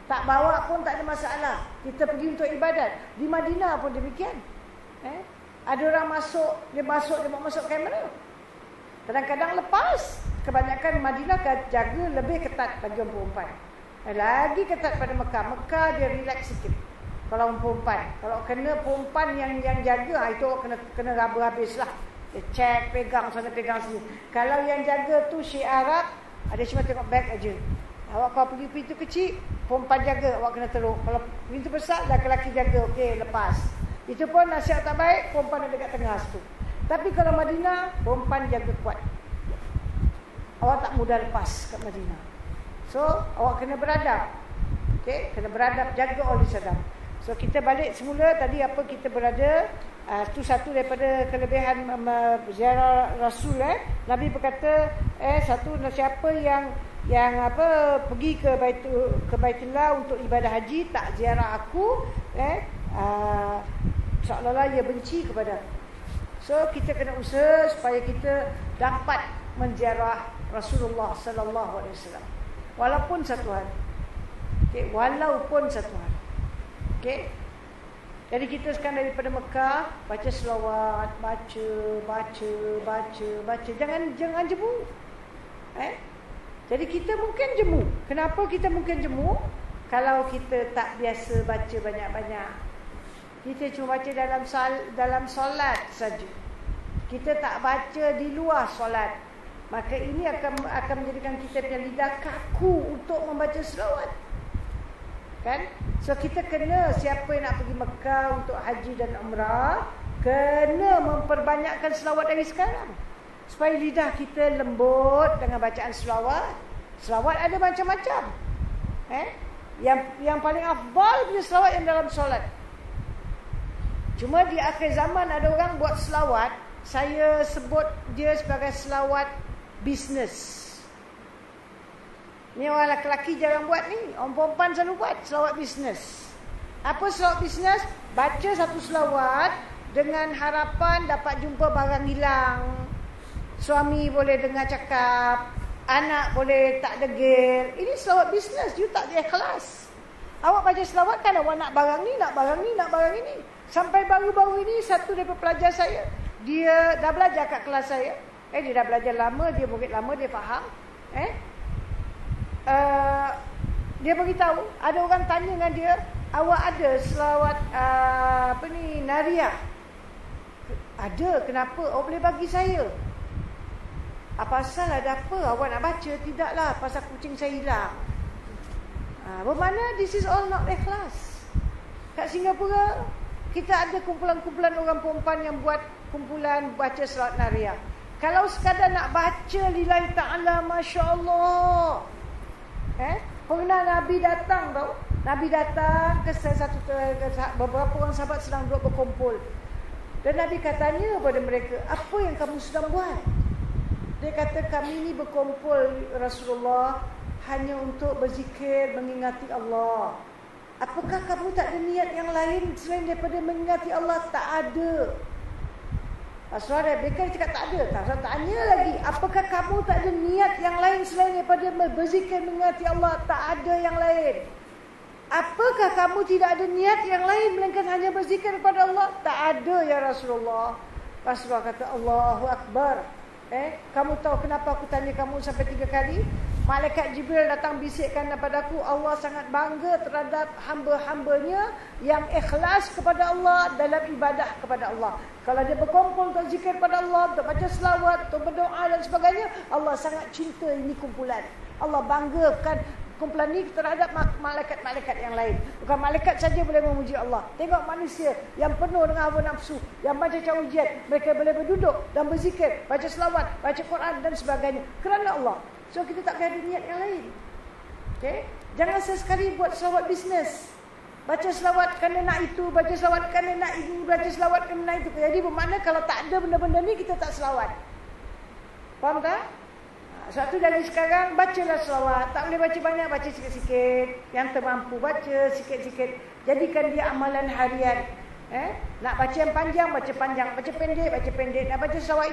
Tak bawa pun tak ada masalah. Kita pergi untuk ibadat. Di Madinah pun demikian. Ada orang dia bawa masuk kamera. Kadang-kadang lepas. Kebanyakan Madinah jaga lebih ketat bagi orang perempuan. Lagi ketat pada Mekah. Mekah dia relax sikit. Kalau orang perempuan. Kalau kena perempuan yang jaga, itu kena raba habis lah. Dia check, pegang sana, pegang sini. Kalau yang jaga tu Syekh Arab, ada cuma tengok beg aja. Awak kalau pergi pintu kecil, perempuan jaga, awak kena teruk. Kalau pintu besar, lelaki jaga, okey, lepas. Itu pun nasihat tak baik, perempuan ada dekat tengah situ. Tapi kalau Madinah, perempuan jaga kuat. Awak tak mudah lepas kat Madinah. So, awak kena beradab. Okey, kena beradab, jaga oleh sadam. So, kita balik semula tadi apa kita berada. Itu satu daripada kelebihan ziarah Rasul. Nabi berkata, satu siapa yang pergi ke Baitullah untuk ibadah haji tak ziarah aku, seolah-olah ia benci kepada aku. So kita kena usaha supaya kita dapat menziarah Rasulullah sallallahu alaihi wasallam walaupun satu hari. Okey, walaupun satu hari. Okey. Jadi kita sekarang daripada Mekah baca selawat, baca. Jangan jemu. Jadi kita mungkin jemu. Kenapa kita mungkin jemu? Kalau kita tak biasa baca banyak-banyak. Kita cuma baca dalam solat saja. Kita tak baca di luar solat. Maka ini akan menjadikan kita punya lidah kaku untuk membaca selawat. Kan? So kita kena, siapa yang nak pergi Mekah untuk haji dan umrah, kena memperbanyakkan selawat dari sekarang. Supaya lidah kita lembut dengan bacaan selawat. Selawat ada macam-macam. Yang paling afdal punya selawat yang dalam solat. Cuma di akhir zaman ada orang buat selawat, saya sebut dia sebagai selawat bisnes. Ni orang lelaki jarang buat ni. Orang perempuan selalu buat selawat bisnes. Apa selawat bisnes? Baca satu selawat dengan harapan dapat jumpa barang hilang. Suami boleh dengar cakap, anak boleh tak degil. Ini selawat bisnes, you tak ikhlas. Awak baca selawat kan awak nak barang ni, nak barang ni, nak barang ini. Sampai baru-baru ini satu daripada pelajar saya, dia dah belajar kat kelas saya. Dia dah belajar lama, dia murid lama, dia faham. Dia beritahu, ada orang tanya dengan dia, awak ada selawat Nariah? Ada, kenapa? Awak boleh bagi saya. Apa asal ada apa? Awak nak baca? Tidaklah, pasal kucing saya hilang. Bermakna this is all not ikhlas. Kat Singapura, kita ada kumpulan-kumpulan orang perempuan yang buat kumpulan baca selawat Nariah. Kalau sekadar nak baca lillahi ta'ala, Masya Allah. Pernah Nabi datang tau. Nabi datang ke beberapa orang sahabat sedang duduk berkumpul. Dan Nabi katanya kepada mereka, apa yang kamu sedang buat? Dia kata, kami ni berkumpul Rasulullah hanya untuk berzikir, mengingati Allah. Apakah kamu tak ada niat yang lain selain daripada mengingati Allah? Tak ada. Rasulullah mereka cakap tak ada. Rasulullah tanya lagi, apakah kamu tak ada niat yang lain selain daripada berzikir, mengingati Allah? Tak ada yang lain. Apakah kamu tidak ada niat yang lain melainkan hanya berzikir kepada Allah? Tak ada ya Rasulullah. Rasulullah kata, Allahu Akbar. Kamu tahu kenapa aku tanya kamu sampai 3 kali? Malaikat Jibril datang bisikkan kepada aku, Allah sangat bangga terhadap hamba-hambanya yang ikhlas kepada Allah dalam ibadah kepada Allah. Kalau dia berkumpul untuk zikir kepada Allah, untuk baca selawat, untuk berdoa dan sebagainya, Allah sangat cinta ini kumpulan. Allah banggakan kumpulan ini terhadap malaikat-malaikat yang lain. Bukan malaikat saja boleh memuji Allah. Tengok manusia yang penuh dengan hawa nafsu, yang baca ujian, mereka boleh berduduk dan berzikir, baca selawat, baca Quran dan sebagainya kerana Allah. So kita tak ada niat yang lain. Jangan sesekali buat selawat bisnes. Baca selawat kerana nak itu, baca selawat kerana nak ini, baca selawat kerana nak itu. Jadi bermakna kalau tak ada benda-benda ni, kita tak selawat. Faham tak? Sebab tu dari sekarang, bacalah selawat. Tak boleh baca banyak, baca sikit-sikit. Yang termampu, baca sikit-sikit. Jadikan dia amalan harian. Nak baca yang panjang, baca panjang. Baca pendek, baca pendek. Nak baca selawat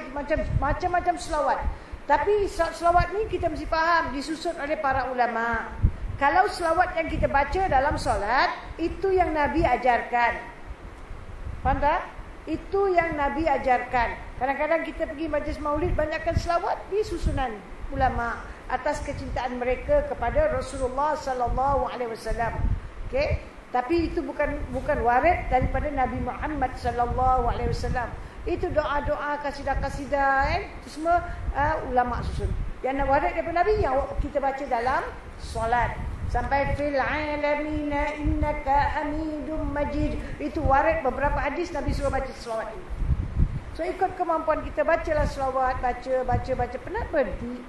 macam-macam selawat. Tapi selawat ni kita mesti faham, disusun oleh para ulama. Kalau selawat yang kita baca dalam solat, itu yang Nabi ajarkan. Faham tak? Itu yang Nabi ajarkan. Kadang-kadang kita pergi majlis maulid, banyakkan selawat di susunan ulama atas kecintaan mereka kepada Rasulullah sallallahu alaihi wasallam. Tapi itu bukan warid daripada Nabi Muhammad sallallahu alaihi wasallam. Itu doa-doa, kasidah-kasidah, itu semua ulama susun. Yang warid daripada Nabi yang kita baca dalam solat. Sampai fil alamina innaka hamidum majid. Itu warid beberapa hadis Nabi suruh baca selawat ini. So ikut kemampuan kita, bacalah selawat, baca. Penat berhenti.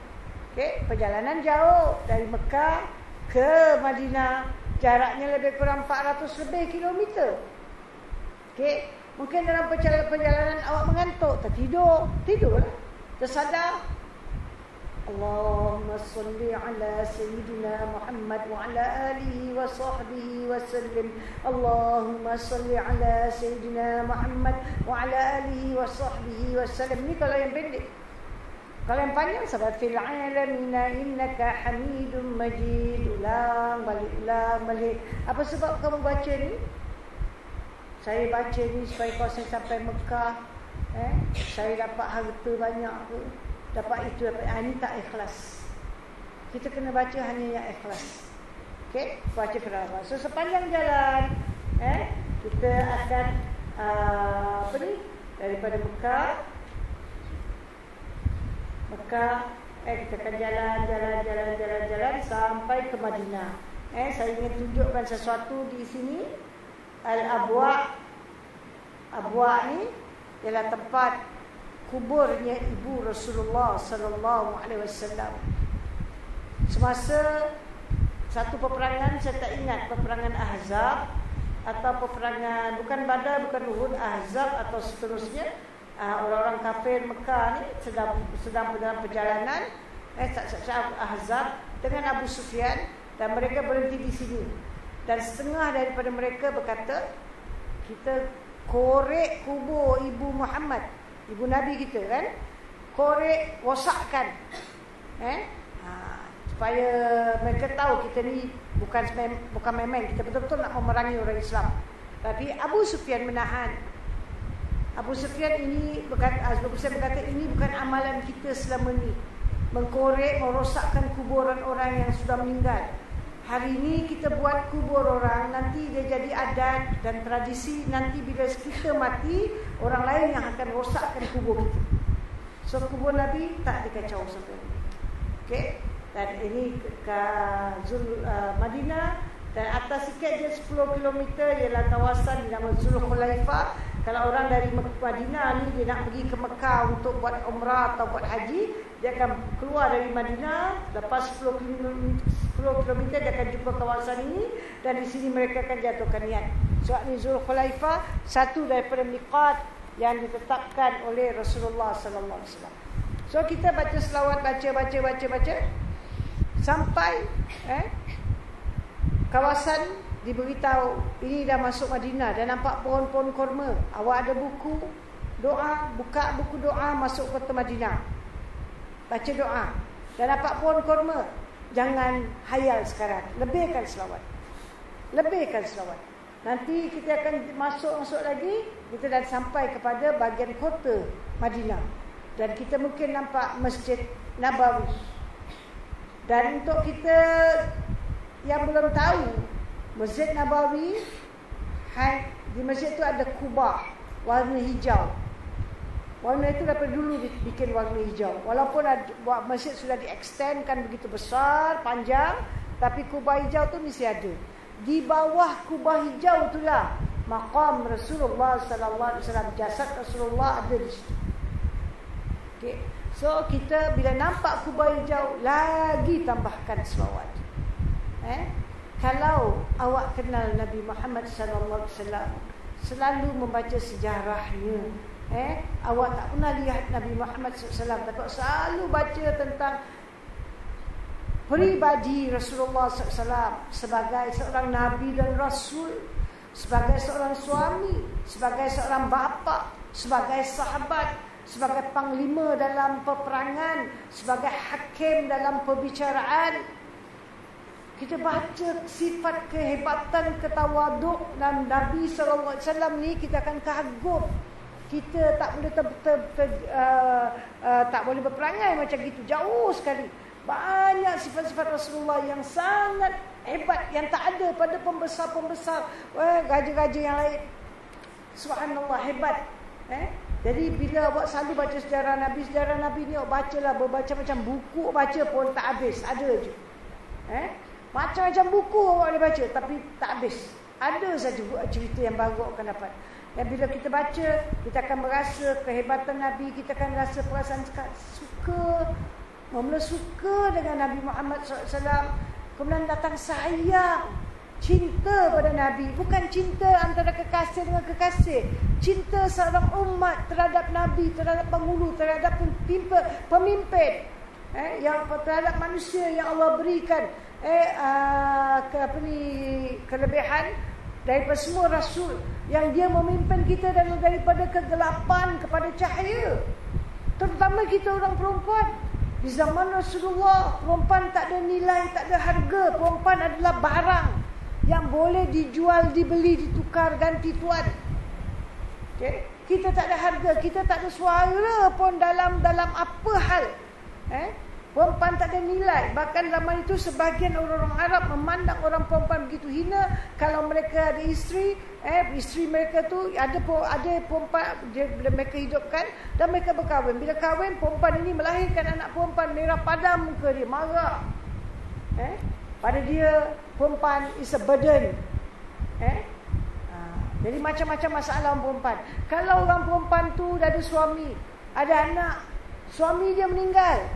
Perjalanan jauh dari Mekah ke Madinah, jaraknya lebih kurang 400 lebih kilometer. Mungkin dalam perjalanan awak mengantuk, tidurlah. Tersadar, Allahumma salli ala Sayyidina Muhammad wa ala alihi wa sahbihi wa sallim. Allahumma salli ala Sayyidina Muhammad wa ala alihi wa sahbihi wa sallim. Ini kalau yang pendek. Kalau yang panjang, sabat fil alamina innaka hamidum majid. Ulang balik. Apa sebab kamu baca ni? Saya baca ni supaya kalau saya sampai Mekah, saya dapat harta banyak ke, dapat itu, dapat ini. Tak ikhlas. Kita kena baca hanya yang ikhlas. Baca kerana. So sepanjang jalan, kita akan daripada Mekah, kita akan jalan sampai ke Madinah. Saya ingin tunjukkan sesuatu di sini. Al-Abwa' ni ialah tempat kuburnya ibu Rasulullah sallallahu alaihi wasallam. Semasa satu peperangan, saya tak ingat peperangan Ahzab atau peperangan bukan Badar, bukan Uhud, Ahzab atau seterusnya. Orang-orang kafir Mekah ni sedang dalam perjalanan Ahzab, dengan Abu Sufyan dan mereka berhenti di sini. Dan setengah daripada mereka berkata, kita korek kubur ibu Muhammad, ibu Nabi kita kan, korek, rosakkan, supaya mereka tahu kita ni bukan main-main, kita betul-betul nak memerangi orang Islam. Tapi Abu Sufyan menahan. Abu Sufyan berkata ini bukan amalan kita selama ni, mengkorek, merosakkan kuburan orang yang sudah meninggal. Hari ini kita buat kubur orang, nanti dia jadi adat dan tradisi. Nanti bila kita mati, orang lain yang akan rosakkan kubur kita. So kubur Nabi tak dikacau sampai ini. Okay? Dan ini ke Madinah. Dan atas sikit je 10 km ialah kawasan dinama Zulkhulaifah. Kalau orang dari Madinah ni dia nak pergi ke Mekah untuk buat umrah atau buat haji, dia akan keluar dari Madinah, lepas 10 km dia akan jumpa kawasan ini, dan di sini mereka akan jatuhkan niat. Sebab ni Zulkhulaifah satu daripada miqat yang ditetapkan oleh Rasulullah sallallahu alaihi wasallam. So kita baca selawat, baca sampai kawasan diberitahu ini dah masuk Madinah dan nampak pohon-pohon kurma. Awak ada buku doa, buka buku doa, masuk kota Madinah, baca doa dan nampak pohon kurma. Jangan hayal sekarang, lebihkan selawat. Nanti kita akan masuk lagi, kita dah sampai kepada bahagian kota Madinah dan kita mungkin nampak Masjid Nabawi. Dan untuk kita yang belum tahu, Masjid Nabawi, di masjid itu ada kubah warna hijau. Warna itu daripada dulu dibikin warna hijau. Walaupun masjid sudah diextendkan begitu besar, panjang, tapi kubah hijau tu mesti ada. Di bawah kubah hijau itulah maqam Rasulullah sallallahu alaihi wasallam, jasad Rasulullah ada di situ. Okay. So kita bila nampak kubah hijau, lagi tambahkan selawat. Kalau awak kenal Nabi Muhammad sallallahu alaihi wasallam, selalu membaca sejarahnya. Awak tak pernah lihat Nabi Muhammad SAW, tapi selalu baca tentang peribadi Rasulullah SAW sebagai seorang Nabi dan Rasul, sebagai seorang suami, sebagai seorang bapa, sebagai sahabat, sebagai panglima dalam peperangan, sebagai hakim dalam perbicaraan. Kita baca sifat kehebatan, ketawaduk dan Nabi SAW ni, kita akan kagum. Kita tak boleh tak boleh berperangai macam gitu, jauh sekali. Banyak sifat-sifat Rasulullah yang sangat hebat, yang tak ada pada pembesar-pembesar, raja-raja yang lain. Subhanallah, hebat. Jadi bila awak selalu baca sejarah Nabi ni, awak bacalah berbaca-macam buku, baca pun tak habis, ada je. Macam-macam buku awak boleh baca, tapi tak habis. Ada saja cerita yang baru awak akan dapat. Dan bila kita baca, kita akan merasa kehebatan Nabi, kita akan rasa perasaan suka, mula suka dengan Nabi Muhammad SAW. Kemudian datang sayang, cinta pada Nabi. Bukan cinta antara kekasih dengan kekasih, cinta seorang umat terhadap Nabi, terhadap penghulu, terhadap pemimpin, yang terhadap manusia yang Allah berikan kelebihan daripada semua Rasul, yang dia memimpin kita daripada kegelapan kepada cahaya. Terutama kita orang perempuan. Di zaman Rasulullah, perempuan tak ada nilai, tak ada harga. Perempuan adalah barang yang boleh dijual, dibeli, ditukar, ganti tuan. Okay? Kita tak ada harga, kita tak ada suara pun dalam apa hal. Perempuan tak ada nilai. Bahkan zaman itu sebahagian orang-orang Arab memandang orang perempuan begitu hina. Kalau mereka ada isteri, isteri mereka tu ada perempuan bila mereka hidupkan dan mereka berkahwin. Bila kahwin, perempuan ini melahirkan anak perempuan, merah padam muka dia, marah. Pada dia, perempuan is a burden. Jadi macam-macam masalah orang perempuan. Kalau orang perempuan tu dah ada suami, ada anak, suami dia meninggal,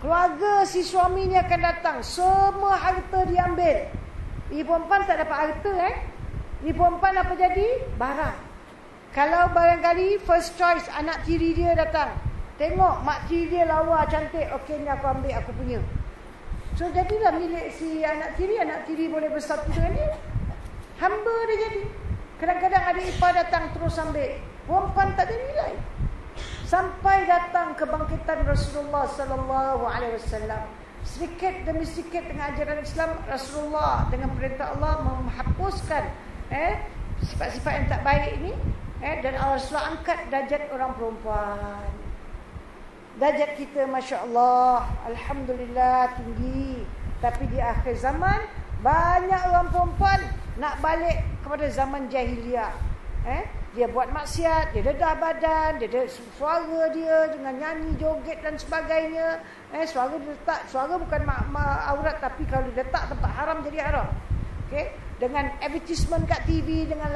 keluarga si suami ni akan datang, semua harta diambil. Ibu perempuan tak dapat harta. Ibu perempuan apa jadi? Barang. Kalau barangkali first choice, anak tiri dia datang, tengok mak tiri dia lawa cantik, okey ni aku ambil, aku punya. So jadilah milik si anak tiri boleh bersatu dengan dia. Hamba dia jadi. Kadang-kadang ada ipar datang terus ambil. Perempuan tak ada nilai. Sampai datang kebangkitan Rasulullah sallallahu alaihi wasallam. Sedikit demi sedikit dengan ajaran Islam, Rasulullah dengan perintah Allah menghapuskan sifat-sifat yang tak baik ini, dan Rasulullah angkat darjat orang perempuan. Darjat kita masya-Allah, alhamdulillah tinggi. Tapi di akhir zaman banyak orang perempuan nak balik kepada zaman jahiliah. Dia buat maksiat, dia dedah badan, dia suara dia dengan nyanyi, joget dan sebagainya. Suara dia letak, suara bukan aurat, tapi kalau dia letak tempat haram jadi haram. Okey, dengan advertisement kat TV, dengan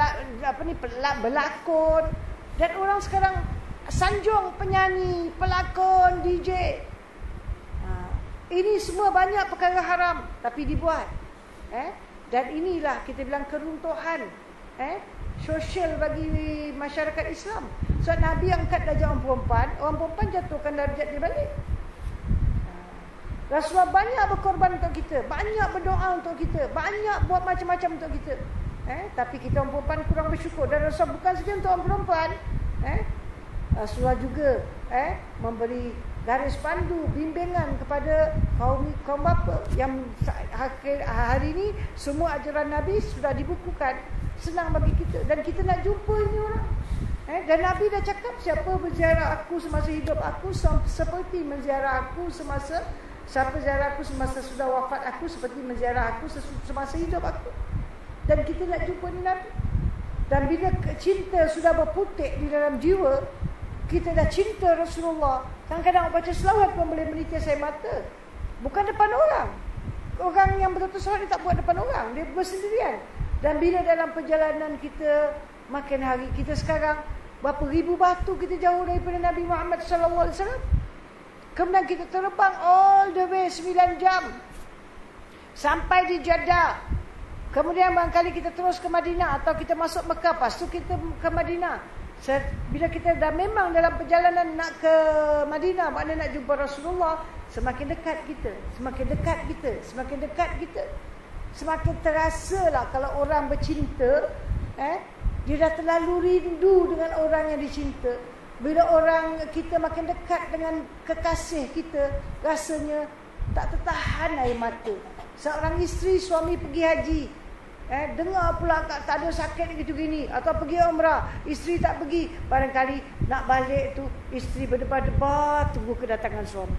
berlakon, dan orang sekarang sanjung penyanyi, pelakon, DJ. Ini semua banyak perkara haram tapi dibuat. Dan inilah kita bilang keruntuhan sosial bagi masyarakat Islam. Sebab Nabi angkat darjat orang perempuan jatuhkan darjat dia balik. Rasulullah banyak berkorban untuk kita, banyak berdoa untuk kita, banyak buat macam-macam untuk kita. Tapi kita orang perempuan kurang bersyukur. Dan Rasulullah bukan saja untuk orang perempuan, Rasulullah juga memberi garis pandu, bimbingan kepada kaum bapa yang hari ini semua ajaran Nabi sudah dibukukan, senang bagi kita dan kita nak jumpa ini orang. Dan Nabi dah cakap, siapa berziarah aku semasa hidup aku seperti menziarah aku semasa sudah wafat aku, seperti menziarah aku semasa hidup aku. Dan kita nak jumpa ni Nabi. Dan bila cinta sudah berputik di dalam jiwa, kita dah cinta Rasulullah. Kadang-kadang baca selawat pun boleh menitis air mata. Bukan depan orang. Orang yang betul-betul selawat dia tak buat depan orang, dia bersendirian. Dan bila dalam perjalanan kita makin hari, kita sekarang berapa ribu batu kita jauh daripada Nabi Muhammad sallallahu alaihi wasallam. Kemudian kita terbang all the way 9 jam sampai di Jeddah. Kemudian barangkali kita terus ke Madinah atau kita masuk Mekah, lepas tu kita ke Madinah. Bila kita dah memang dalam perjalanan nak ke Madinah, maknanya nak jumpa Rasulullah, semakin dekat kita, semakin dekat kita, semakin dekat kita. Semakin terasalah kalau orang bercinta, dia dah terlalu rindu dengan orang yang dicinta. Bila orang kita makin dekat dengan kekasih kita, rasanya tak tertahan air mata. Seorang isteri suami pergi haji, dengar pula tak ada sakit gitu gini, atau pergi umrah, isteri tak pergi, barangkali nak balik tu isteri berdebar-debar tunggu kedatangan suami.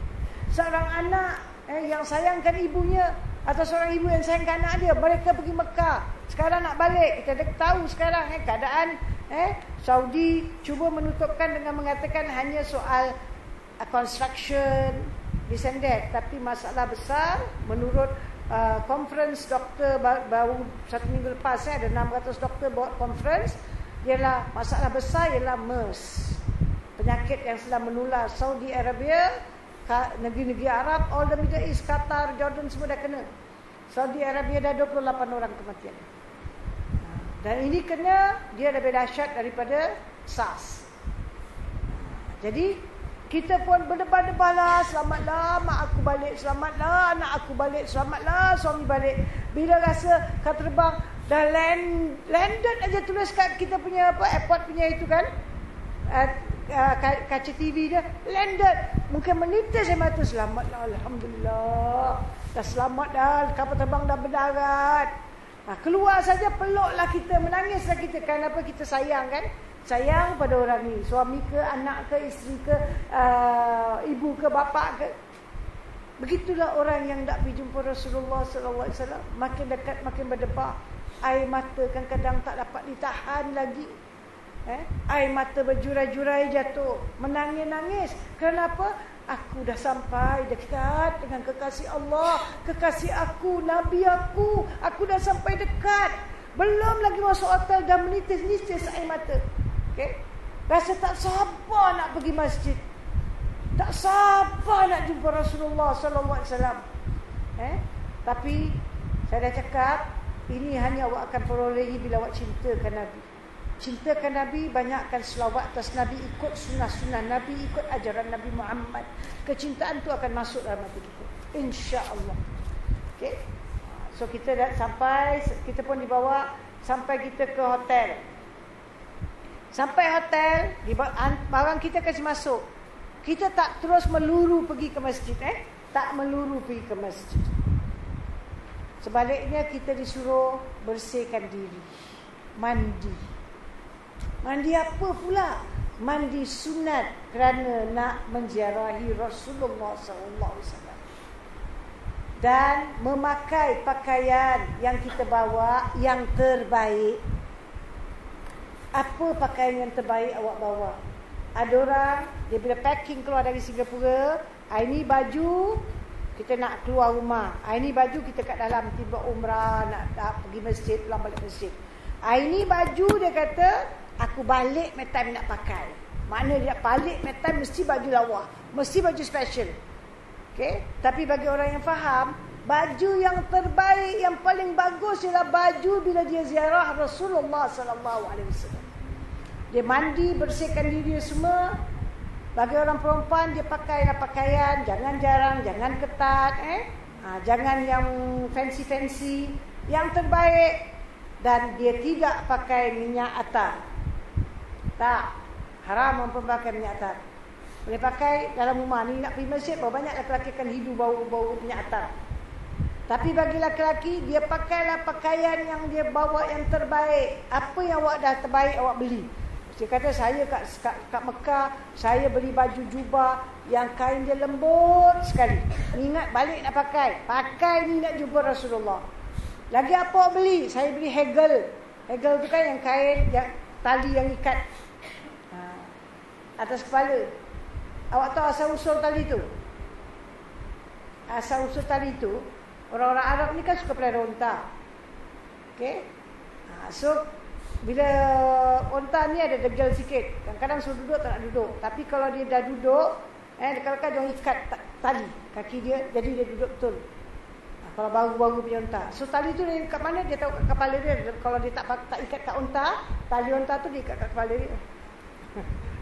Seorang anak yang sayangkan ibunya, atau seorang ibu yang sayangkan anak dia, mereka pergi Mekah, sekarang nak balik. Kita tahu sekarang keadaan Saudi cuba menutupkan dengan mengatakan hanya soal construction this and that, tapi masalah besar menurut conference doktor baru 1 minggu lepas, ada 600 doktor buat conference, ialah masalah besar ialah MERS, penyakit yang sedang menular. Saudi Arabia, negeri-negeri Arab, all the Middle East, Qatar, Jordan semua dah kena. Saudi Arabia dah 28 orang kematian. Dan ini kena, dia lebih dahsyat daripada SARS. Jadi kita pun berdebar-debarlah, selamatlah mak aku balik, selamatlah anak aku balik, selamatlah suami balik. Bila rasa kau terbang dah landed aja, tulis kat kita punya airport punya itu kan, kaca TV dia landed, mungkin menitis air mata, selamatlah, alhamdulillah, dah selamat dah, kapal terbang dah mendarat. Keluar saja peluklah kita, menangislah kita. Kenapa? Kita sayang kan? Sayang pada orang ni, suami ke, anak ke, isteri ke, ibu ke, bapa ke. Begitulah orang yang nak pergi jumpa Rasulullah sallallahu alaihi wasallam, makin dekat makin berdebar. Air mata kadang-kadang tak dapat ditahan lagi. Air mata berjurai-jurai jatuh, menangis-nangis. Kenapa? Aku dah sampai dekat dengan kekasih Allah, kekasih aku, Nabi aku dah sampai dekat. Belum lagi masuk hotel dah menitis-nitis air mata. Okay? Rasa tak sabar nak pergi masjid, tak sabar nak jumpa Rasulullah sallallahu alaihi wasallam. Tapi saya dah cakap, ini hanya awak akan perolehi bila awak cintakan Nabi. Cintakan Nabi, banyakkan selawat atas Nabi, ikut sunnah-sunnah Nabi, ikut ajaran Nabi Muhammad. Kecintaan tu akan masuk dalam hati kita, insya-Allah. Okey. So kita dah sampai, kita pun dibawa sampai kita ke hotel. Sampai hotel, barang kita kasih masuk. Kita tak terus meluru pergi ke masjid, tak meluru pergi ke masjid. Sebaliknya kita disuruh bersihkan diri, mandi. Mandi apa pula? Mandi sunat kerana nak menziarahi Rasulullah SAW. Dan memakai pakaian yang kita bawa yang terbaik. Apa pakaian yang terbaik awak bawa? Ada orang, dia bila packing keluar dari Singapura, ini baju kita nak keluar rumah, ini baju kita kat dalam tiba umrah, nak pergi masjid, pulang balik masjid. Ini baju dia kata, aku balik time nak pakai. Makna dia balik time mesti baju lawa, mesti baju special. Okay? Tapi bagi orang yang faham, baju yang terbaik, yang paling bagus ialah baju bila dia ziarah Rasulullah SAW. Dia mandi, bersihkan diri dia semua. Bagi orang perempuan, dia pakailah pakaian, jangan jarang, jangan ketat, jangan yang fancy-fancy, yang terbaik. Dan dia tidak pakai minyak atar. Tak, haram pakai minyak atar. Boleh pakai dalam rumah ni, nak pergi masjid, banyak lelaki akan hidu bau minyak atar. Tapi bagi lelaki, dia pakailah pakaian yang dia bawa yang terbaik. Apa yang awak dah terbaik, awak beli. Dia kata, saya kat Mekah, saya beli baju jubah yang kain dia lembut sekali. Ingat balik nak pakai. Pakai ni nak jumpa Rasulullah. Lagi apa awak beli? Saya beli Hegel. Hegel tu kan yang kain, yang tali yang ikat atas kepala. Awak tahu asal-usul tali tu? Asal-usul tali tu, orang-orang Arab ni kan suka pelihara unta. Okay? So, bila unta ni ada degil sikit, kadang-kadang suruh duduk tak nak duduk. Tapi kalau dia dah duduk, kadang-kadang dia ikat tali kaki dia, jadi dia duduk betul. Kalau baru-baru punya unta, so tali tu dia kat mana, dia tahu kat kepala dia. Kalau dia tak ikat kat unta, tali unta tu dia ikat kat kepala dia.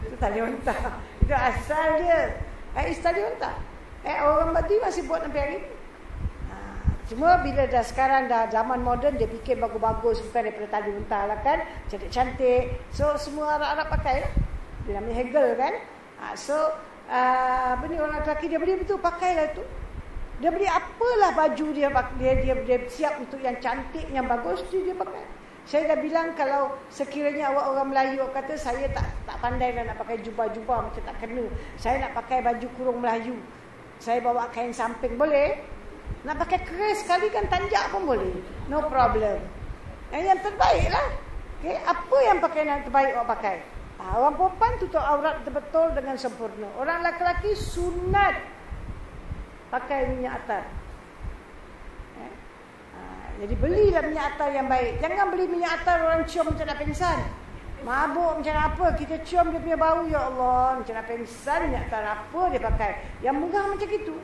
Itu tali unta. Itu asal dia. Itu tali unta. Orang Badui masih buat sampai hari ni. Cuma bila dah sekarang dah zaman moden, dia bikin bagus-bagus, bukan daripada tali unta lah kan, cantik-cantik. So semua Arab-Arab pakai lah. Dia namanya Hegel kan. Apa ni, orang lelaki dia beli betul, pakailah tu. Dia beli apalah baju dia siap untuk yang cantik, yang bagus, dia pakai. Saya dah bilang, kalau sekiranya awak orang Melayu, awak kata saya tak pandai nak pakai jubah-jubah, macam tak kena. Saya nak pakai baju kurung Melayu, saya bawa kain samping, boleh? Nak pakai keris sekali kan, tanjak pun boleh. No problem. Yang terbaik lah. Okay? Apa yang pakaian yang terbaik awak pakai? Orang perempuan tutup aurat betul dengan sempurna. Orang lelaki sunat pakai minyak atar. Jadi belilah minyak atar yang baik. Jangan beli minyak atar orang cium macam nak pingsan. Mabuk macam apa, kita cium dia punya bau, ya Allah, macam nak pingsan. Minyak atar apa dia pakai? Yang murah macam gitu,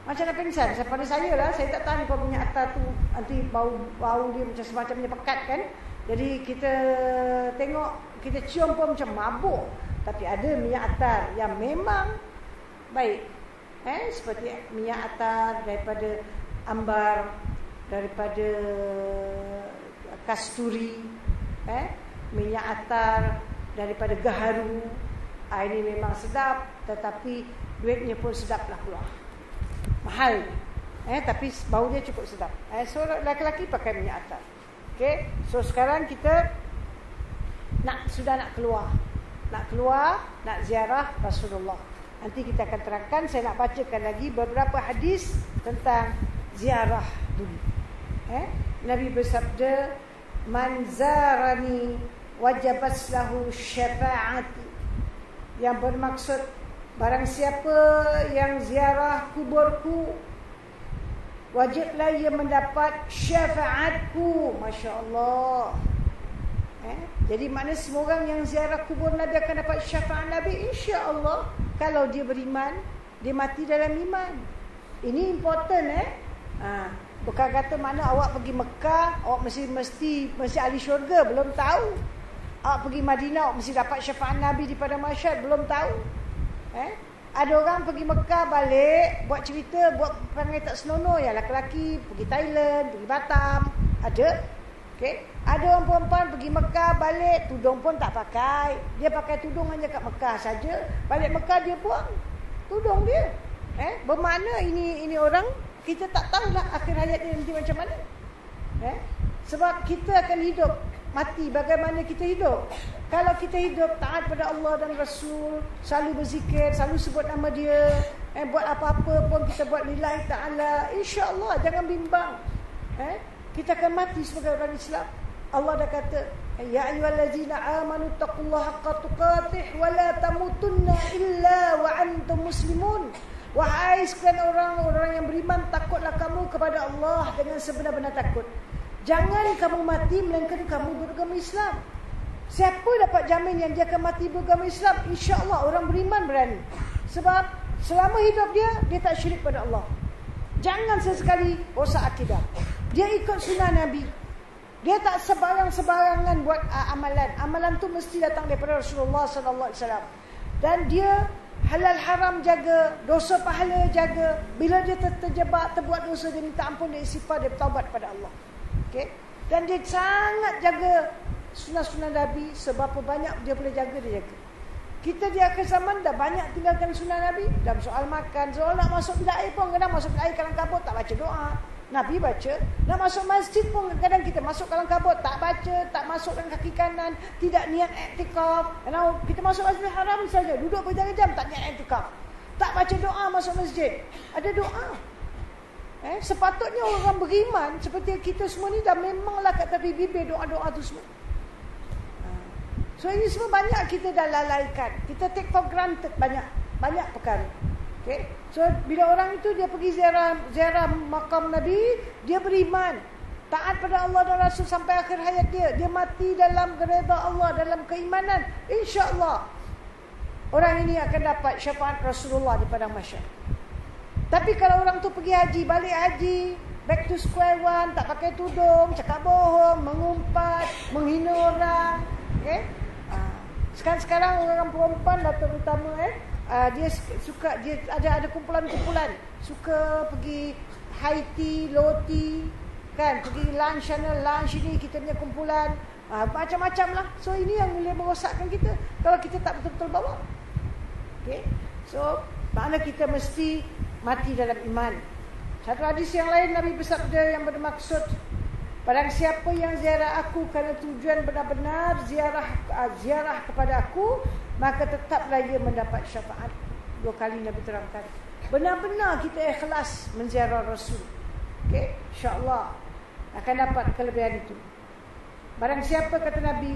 macam nak pingsan. Pada saya lah, saya tak tahan kalau minyak atar tu nanti bau dia macam semacamnya pekat kan. Jadi kita tengok, kita cium pun macam mabuk. Tapi ada minyak atar yang memang baik. Seperti minyak atar daripada ambar, daripada kasturi, minyak atar daripada gaharu. Ini memang sedap, tetapi duitnya pun sedaplah keluar. Mahal, tapi baunya cukup sedap. So lelaki-lelaki pakai minyak atar. Okay, so sekarang kita sudah nak keluar, nak ziarah Rasulullah. Nanti kita akan terangkan. Saya nak bacakan lagi beberapa hadis tentang ziarah dulu. Nabi bersabda, man zarani wajabat lahu syafa'ati, yang bermaksud barang siapa yang ziarah kuburku, wajiblah ia mendapat syafaatku. Masya Allah. Jadi maknanya semua orang yang ziarah kubur Nabi akan dapat syafaat Nabi, insya Allah. Kalau dia beriman, dia mati dalam iman. Ini important. Bukan kata mana awak pergi Mekah, awak mesti ahli syurga, belum tahu. Awak pergi Madinah, awak mesti dapat syafaat Nabi di pada mahsyar, belum tahu. Ada orang pergi Mekah balik, buat cerita, buat perangai tak senonoh. Yang lelaki pergi Thailand, pergi Batam. Ada. Okay. Ada orang perempuan pergi Mekah balik, tudung pun tak pakai. Dia pakai tudung hanya kat Mekah saja. Balik Mekah dia buang tudung dia. Bermakna ini orang, kita tak tahulah akhir hayat dia nanti macam mana. Sebab kita akan hidup, mati bagaimana kita hidup. Kalau kita hidup taat pada Allah dan Rasul, selalu berzikir, selalu sebut nama dia, buat apa-apa pun kita buat lillahi ta'ala, insya-Allah jangan bimbang. Kita akan mati sebagai orang Islam. Allah dah kata, ya ayyuhallazina amanu taqullaha haqqa tuqatih wa la tamutunna illa wa antum muslimun. Wahai sekalian orang-orang yang beriman, takutlah kamu kepada Allah dengan sebenar-benar takut. Jangan kamu mati melainkan kamu beragama Islam. Siapa dapat jamin yang dia akan mati beragama Islam? InsyaAllah orang beriman berani. Sebab selama hidup dia tak syirik pada Allah. Jangan sesekali rosak akidah. Dia ikut sunnah Nabi. Dia tak sebarang-sebarangan buat amalan. Amalan tu mesti datang daripada Rasulullah SAW. Dan dia halal haram jaga, dosa pahala jaga. Bila dia terjebak, terbuat dosa, dia minta ampun, dia istighfar, dia bertaubat pada Allah. Okay? Dan dia sangat jaga sunnah-sunnah Nabi. Seberapa banyak dia boleh jaga, dia jaga. Kita di akhir zaman dah banyak tinggalkan sunnah Nabi. Dalam soal makan, soal nak masuk bilik air pun, kadang masuk bilik air kalang kabut tak baca doa. Nabi baca. Nak masuk masjid pun kadang kita masuk kalang kabut tak baca, tak masuk dengan kaki kanan, tidak niat iktikaf. Kalau kita masuk Masjidil Haram saja, duduk berjam-jam tak niat iktikaf. Tak baca doa masuk masjid. Ada doa. Sepatutnya orang beriman seperti kita semua ni dah memanglah kat tepi bibir doa-doa tu semua. So ini semua banyak kita dah lalaikan. Kita take for granted banyak perkara. Okay? So bila orang itu dia pergi ziarah makam Nabi, dia beriman, taat pada Allah dan Rasul sampai akhir hayat dia. Dia mati dalam redha Allah, dalam keimanan. InsyaAllah orang ini akan dapat syafaat Rasulullah di padang mahsyar. Tapi kalau orang tu pergi haji, balik haji, back to square one, tak pakai tudung, cakap bohong, mengumpat, menghina orang, okay? Sekarang orang perempuan lah terutama dia suka, dia ada kumpulan-kumpulan suka pergi high tea, low tea, kan, pergi lunch sana, lunch ini kita punya kumpulan, macam-macam lah. So ini yang boleh merosakkan kita kalau kita tak betul-betul bawa. Okay? So makna kita mesti mati dalam iman. Satu hadis yang lain Nabi bersabda yang bermaksud, barang siapa yang ziarah aku kerana tujuan benar-benar ziarah kepada aku, maka tetaplah ia mendapat syafaat. 2 kali Nabi terangkan. Benar-benar kita ikhlas menziarah Rasul. Okay? InsyaAllah akan dapat kelebihan itu. Barang siapa, kata Nabi,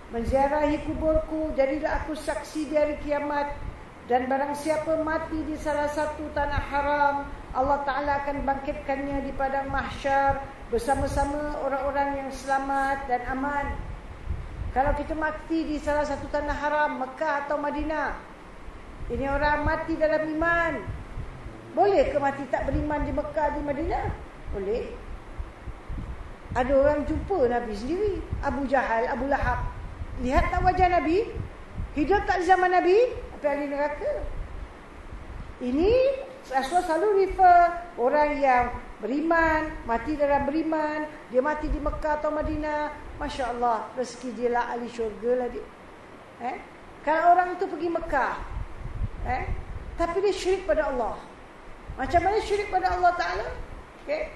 menziarahi kuburku, jadilah aku saksi di hari kiamat. Dan barang siapa mati di salah satu tanah haram, Allah Ta'ala akan bangkitkannya di padang mahsyar bersama-sama orang-orang yang selamat dan aman. Kalau kita mati di salah satu tanah haram, Mekah atau Madinah, ini orang mati dalam iman. Boleh ke mati tak beriman di Mekah, di Madinah? Boleh. Ada orang jumpa Nabi sendiri, Abu Jahal, Abu Lahab. Lihat tak wajah Nabi? Hidup tak di zaman Nabi? Tapi ahli neraka. Ini Rasulullah selalu refer orang yang beriman, mati dalam beriman, dia mati di Mekah atau Madinah, Masya Allah, rezeki dia lah ahli syurga lah dia. Kalau orang itu pergi Mekah, tapi dia syirik pada Allah. Macam mana syirik pada Allah Ta'ala? Okay?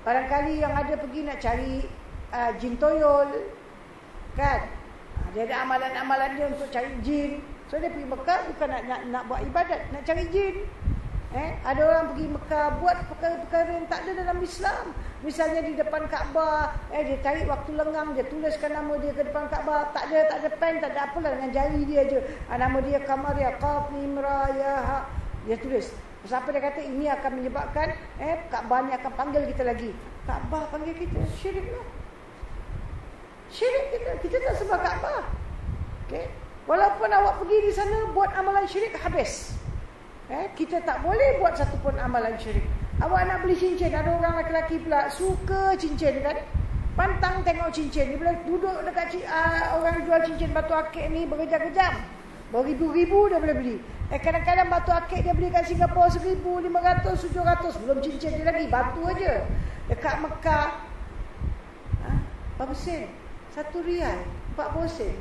Barangkali yang ada pergi nak cari jin toyol, kan? Dia ada amalan-amalan dia untuk cari jin. So dia pergi Mekah bukan nak buat ibadat, nak cari jin. Ada orang pergi Mekah buat perkara-perkara yang tak ada dalam Islam. Misalnya di depan Kaabah, dia tarik waktu lengang, dia tuliskan nama dia ke depan Kaabah. Tak ada pen, tak ada apalah, dengan jari dia je. Nama dia Kamaria, Qaf Mim Ra Ya Ha. Dia tulis. Siapa dia kata ini akan menyebabkan Kaabah ni akan panggil kita lagi. Kaabah panggil kita, syirik lah. Syirik kita tak sebab Kaabah. Okay? Walaupun awak pergi di sana buat amalan syirik, habis. Kita tak boleh buat satu pun amalan syirik. Awak nak beli cincin, ada orang lelaki pula suka cincin kan, pantang tengok cincin. Dia boleh duduk dekat orang jual cincin batu akik ni berjam-jam. Beribu-ribu dia boleh beli. Kadang-kadang batu akik dia beli kat Singapura 1,500, 700. Belum cincin dia lagi, batu aja. Dekat Mekah, berapa sen? 1 rial, 40 sen.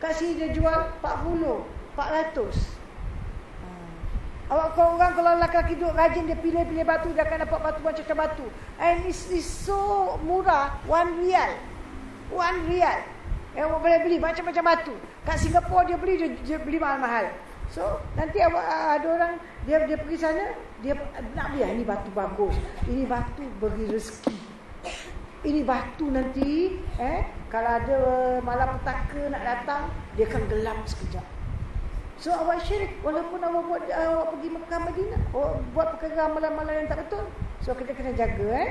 Kat sini dia jual 40, 400. Awak orang kalau lelaki duduk rajin, dia pilih-pilih batu, dia akan dapat batu macam batu. And it's so murah, 1 rial. 1 rial. Awak boleh beli macam-macam batu. Kat Singapura dia beli mahal-mahal. So nanti awak ada orang dia pergi sana, dia nak beli ini batu bagus. Ini batu bagi rezeki. Ini batu nanti kalau ada malapetaka nak datang, dia akan gelap sekejap. So awak syirik walaupun awak pergi Mekah Madinah, awak buat perkara amalan-amalan yang tak betul. So kita kena jaga.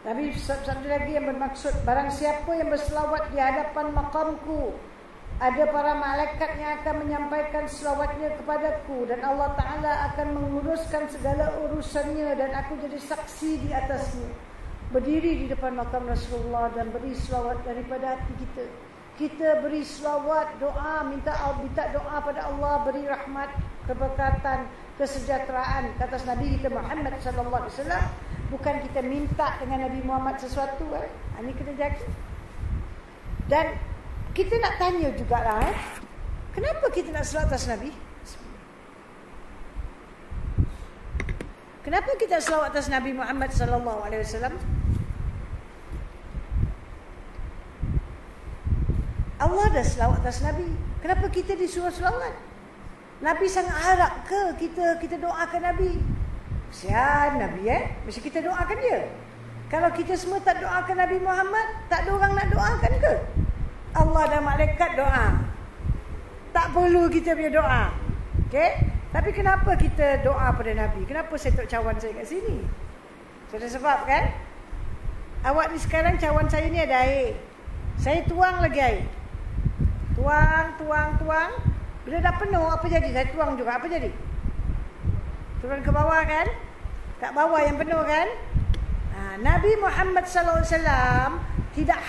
Nabi sabda lagi yang bermaksud, barang siapa yang berselawat di hadapan makamku, ada para malaikat yang akan menyampaikan selawatnya kepadaku, dan Allah Ta'ala akan menguruskan segala urusannya, dan aku jadi saksi di atasnya. Berdiri di depan makam Rasulullah dan beri selawat daripada hati kita. Kita beri selawat, doa, minta doa pada Allah, beri rahmat, keberkatan, kesejahteraan ke atas Nabi kita Muhammad sallallahu alaihi wasallam. Bukan kita minta dengan Nabi Muhammad sesuatu. Ini kena jaga. Dan kita nak tanya jugalah, kenapa kita nak selawat atas Nabi? Kenapa kita selawat atas Nabi Muhammad sallallahu alaihi wasallam? Allah dah selawat atas Nabi. Kenapa kita disuruh selawat? Nabi sangat harap ke kita doakan Nabi? Kesian Nabi mesti kita doakan dia. Kalau kita semua tak doakan Nabi Muhammad, tak ada orang nak doakan ke? Allah dan malaikat doa. Tak perlu kita punya doa. Okey? Tapi kenapa kita doa pada Nabi? Kenapa saya tok cawan saya kat sini? Sudah sebab kan? Awak ni sekarang cawan saya ni ada air. Saya tuang lagi air. Tuang. Bila dah penuh, apa jadi? Saya tuang juga, apa jadi? Turun ke bawah kan? Kat bawah yang penuh kan? Nabi Muhammad sallallahu alaihi wasallam tidak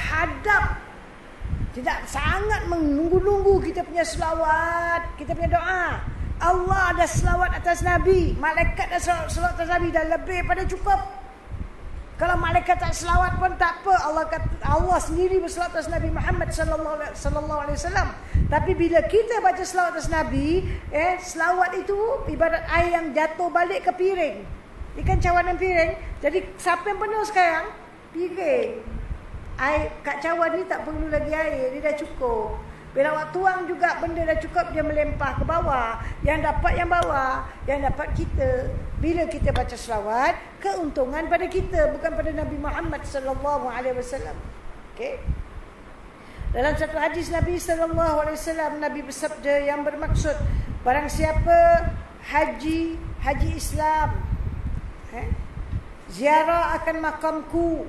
sangat menunggu-nunggu kita punya selawat, kita punya doa. Allah ada selawat atas Nabi, malaikat ada selawat atas Nabi, dah lebih pada cukup. Kalau malaikat tak selawat pun tak apa. Allah sendiri berselawat atas Nabi Muhammad sallallahu alaihi wasallam. Tapi bila kita baca selawat atas Nabi, selawat itu ibarat air yang jatuh balik ke piring. Ikan cawan dan piring. Jadi siapa yang penuh sekarang? Piring. Air kat cawan ni tak perlu lagi air, dia dah cukup. Bila awak tuang juga benda dah cukup, dia melempah ke bawah. Yang dapat yang bawah, yang dapat kita. Bila kita baca selawat, keuntungan pada kita, bukan pada Nabi Muhammad sallallahu alaihi wasallam. Okey. Dalam satu hadis Nabi sallallahu alaihi wasallam, Nabi bersabda yang bermaksud, barang siapa haji Islam, ziarah akan makamku.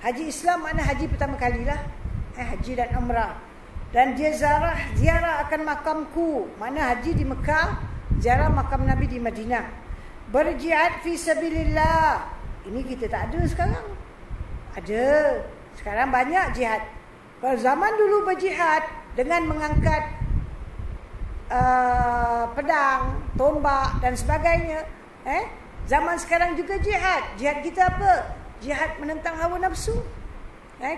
Haji Islam makna haji pertama kalilah, haji dan umrah. Dan dia ziarah akan makamku, mana haji di Mekah, ziarah makam Nabi di Madinah. Berjihad fi sabilillah. Ini kita tak ada sekarang. Ada. Sekarang banyak jihad. Kalau zaman dulu berjihad dengan mengangkat pedang, tombak dan sebagainya. Zaman sekarang juga jihad. Jihad kita apa? Jihad menentang hawa nafsu.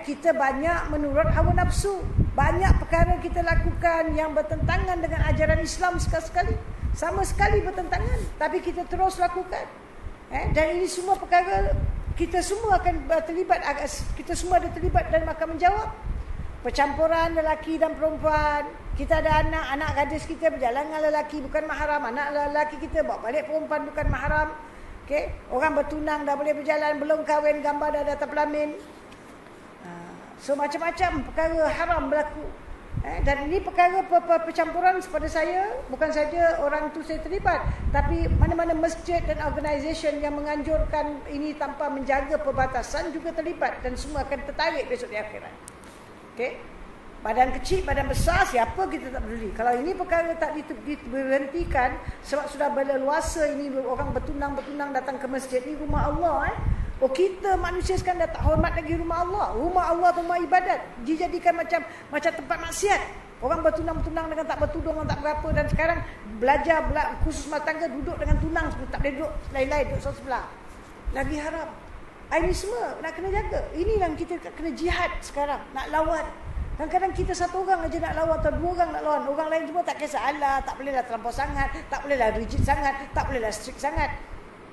Kita banyak menurut hawa nafsu. Banyak perkara kita lakukan yang bertentangan dengan ajaran Islam sekali-sekali. Sama sekali bertentangan, tapi kita terus lakukan. Dan ini semua perkara kita semua akan terlibat. Kita semua ada terlibat dan akan menjawab. Percampuran lelaki dan perempuan. Kita ada anak gadis kita berjalan dengan lelaki bukan mahram. Anak lelaki kita bawa balik perempuan bukan mahram. Okay? Orang bertunang dah boleh berjalan, belum kahwin, gambar dah datang pelamin. So macam-macam perkara haram berlaku. Dan ini perkara percampuran pada saya, bukan saja orang tu saya terlibat, tapi mana-mana masjid dan organisasi yang menganjurkan ini tanpa menjaga perbatasan juga terlibat, dan semua akan tertarik besok di akhirat. Okey. Badan kecil, badan besar, siapa kita tak peduli. Kalau ini perkara tak diberhentikan sebab sudah berleluasa, ini orang bertunang datang ke masjid, ini rumah Allah. Oh, kita manusia sekarang dah tak hormat lagi rumah Allah. Rumah Allah, rumah ibadat dijadikan macam tempat maksiat. Orang bertunang-tunang dengan tak bertudung, tak berapa. Dan sekarang belajar khusus rumah tangga duduk dengan tunang semua. Tak boleh duduk lain-lain, duduk sebelah. Lagi haram. Ini semua nak kena jaga. Ini yang kita kena jihad sekarang. Nak lawan. Kadang-kadang kita satu orang aja nak lawan atau dua orang nak lawan. Orang lain semua tak kisah. Alah, tak bolehlah terlampau sangat. Tak bolehlah rigid sangat. Tak bolehlah strict sangat.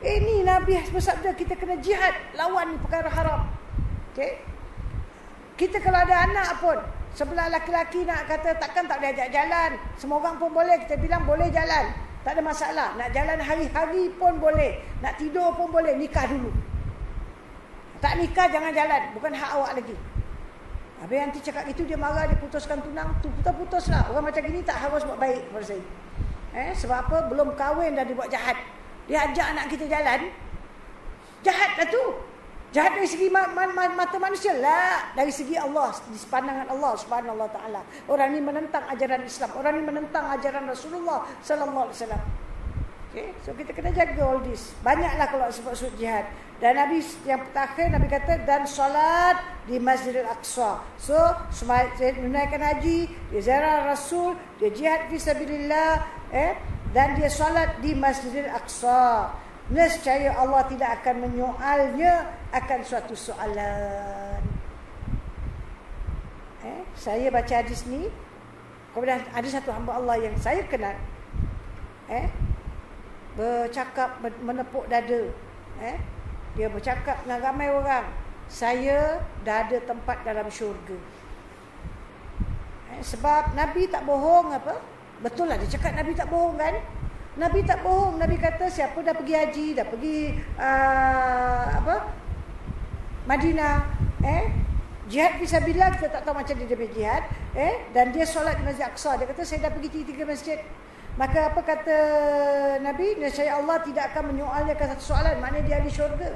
Ini Nabi bersabda kita kena jihad. Lawan perkara haram. Okay? Kita kalau ada anak pun, sebelah laki-laki nak kata takkan tak boleh ajak jalan. Semua orang pun boleh. Kita bilang boleh jalan. Tak ada masalah. Nak jalan hari-hari pun boleh. Nak tidur pun boleh. Nikah dulu. Tak nikah jangan jalan. Bukan hak awak lagi. Habis nanti cakap itu dia marah, dia putuskan tunang. Tu putus-putuslah. Orang macam gini tak harus buat baik kepada saya. Sebab apa? Belum kahwin dah dia buat jahat. Dia ajak anak kita jalan. Jahat dah tu. Jahat dari segi mata manusia lah. Dari segi Allah. Di pandangan Allah subhanahu wa ta'ala. Orang ni menentang ajaran Islam. Orang ni menentang ajaran Rasulullah sallallahu alaihi wasallam. Okay? So kita kena jaga all this. Banyaklah kalau sebut-sebut jihad. Dan Nabi yang terakhir Nabi kata dan solat di Masjidil Aqsa. So menunaikan haji, dia ziarah Rasul, dia jihad fisabilillah, dan dia solat di Masjidil Aqsa. Nescaya Allah tidak akan menyoalnya akan suatu soalan. Saya baca hadis ni, kemudian ada satu hamba Allah yang saya kenal, bercakap menepuk dada, dia bercakap dengan ramai orang, saya dah ada tempat dalam syurga. Sebab Nabi tak bohong apa? Betul lah dia cakap Nabi tak bohong kan? Nabi tak bohong. Nabi kata siapa dah pergi haji, dah pergi Madinah, jihad fisabilillah, kita tak tahu macam dia pergi jihad, dan dia solat di Masjid Aqsa. Dia kata saya dah pergi 3 masjid. Maka apa kata Nabi? Nescaya Allah tidak akan menyoalnya satu soalan. Maknanya dia ahli syurga.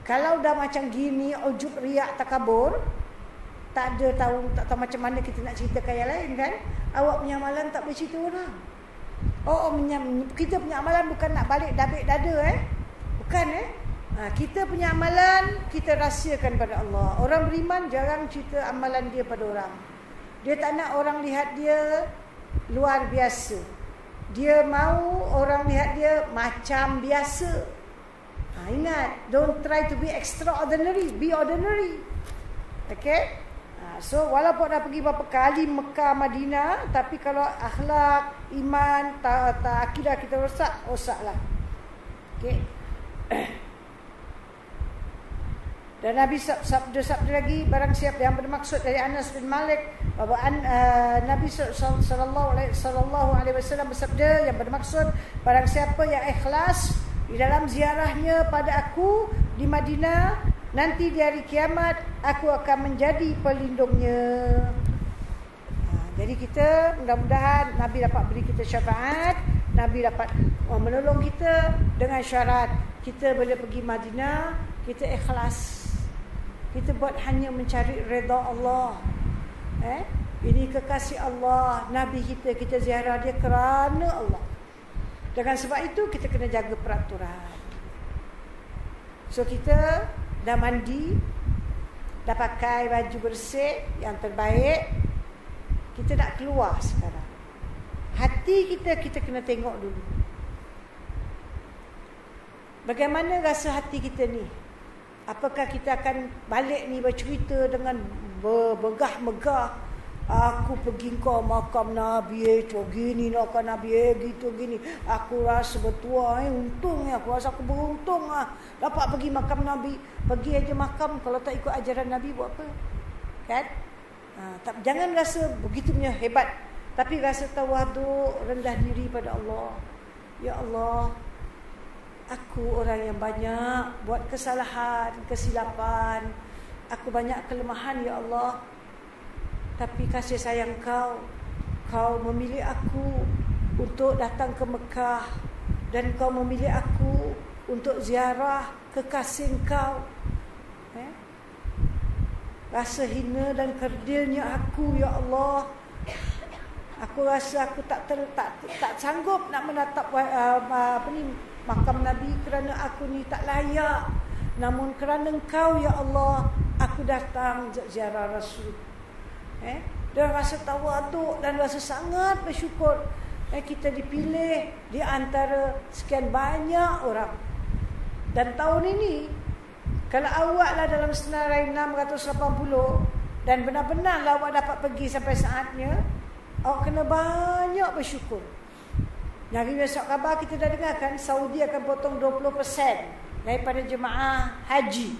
Kalau dah macam gini, ujub, riak, takabur, tak tahu macam mana kita nak ceritakan yang lain kan? Awak punya amalan tak boleh cerita orang. Kita punya amalan bukan nak balik dabik dada bukan kita punya amalan kita rahsiakan pada Allah. Orang beriman jarang cerita amalan dia pada orang. Dia tak nak orang lihat dia luar biasa. Dia mau orang lihat dia macam biasa. Ingat, don't try to be extraordinary, be ordinary. Okay? So walaupun dah pergi berapa kali Mekah, Madinah, tapi kalau akhlak, iman, akidah kita rosaklah. Okay? Dan Nabi sabda lagi, barang siapa yang bermaksud dari Anas bin Malik bahawa Nabi sallallahu alaihi wasallam bersabda, yang bermaksud barang siapa yang ikhlas di dalam ziarahnya pada aku di Madinah, nanti di hari kiamat aku akan menjadi pelindungnya. Jadi kita mudah-mudahan Nabi dapat beri kita syafaat, Nabi dapat menolong kita dengan syarat kita boleh pergi Madinah, kita ikhlas. Kita buat hanya mencari redha Allah. Ini kekasih Allah, Nabi kita ziarah dia kerana Allah. Dengan sebab itu kita kena jaga peraturan. So kita dah mandi, dah pakai baju bersih yang terbaik, kita nak keluar sekarang. Hati kita kena tengok dulu. Bagaimana rasa hati kita ni? Apakah kita akan balik ni bercerita dengan bermegah-megah, aku pergi kau makam Nabi tu gini, nakal Nabi gitu gini, aku rasa bertua, untungnya aku rasa aku beruntung dapat pergi makam Nabi. Pergi aja makam, kalau tak ikut ajaran Nabi buat apa? Kan? Jangan rasa begitu punya hebat, tapi rasa tawaduk, rendah diri pada Allah. Ya Allah, aku orang yang banyak buat kesalahan, kesilapan. Aku banyak kelemahan ya Allah. Tapi kasih sayang Kau memilih aku untuk datang ke Mekah, dan Kau memilih aku untuk ziarah kekasih Kau. Rasa hina dan kerdilnya aku ya Allah. Aku rasa aku tak sanggup nak menatap makam Nabi kerana aku ni tak layak. Namun kerana Engkau ya Allah, aku datang ziarah Rasul. Dia rasa tawaduk dan rasa sangat bersyukur. Kita dipilih di antara sekian banyak orang. Dan tahun ini, kalau awaklah dalam senarai 680 dan benar-benarlah awak dapat pergi sampai saatnya, awak kena banyak bersyukur. Hari besok khabar kita dah dengar kan, Saudi akan potong 20% daripada jemaah haji.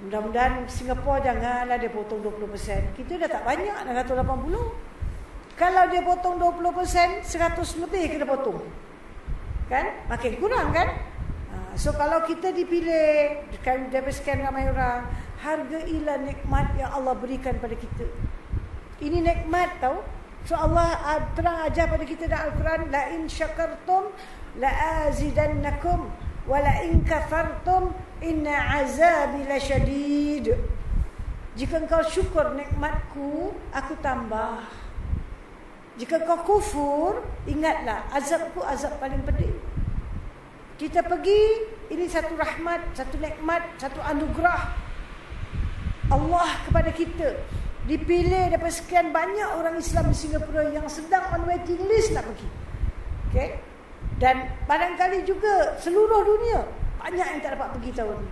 Mudah-mudahan Singapura janganlah dia potong 20%. Kita dah tak banyak, 680. Kalau dia potong 20%, 100 lebih kena potong. Kan? Makin kurang kan? So kalau kita dipilih daripada sekian ramai orang, hargailah nikmat yang Allah berikan pada kita. Ini nikmat tau. So Allah terang ajar pada kita dalam Al-Quran, la in syakartum la azidannakum wa la in kafartum inna azabi lasyadid. Jika engkau syukur nikmatku, aku tambah. Jika kau kufur, ingatlah azabku azab paling pedih. Kita pergi, ini satu rahmat, satu nikmat, satu anugerah Allah kepada kita. Dipilih daripada sekian banyak orang Islam di Singapura yang sedang on waiting list nak pergi. Okay? Dan barangkali juga seluruh dunia banyak yang tak dapat pergi tahun ini.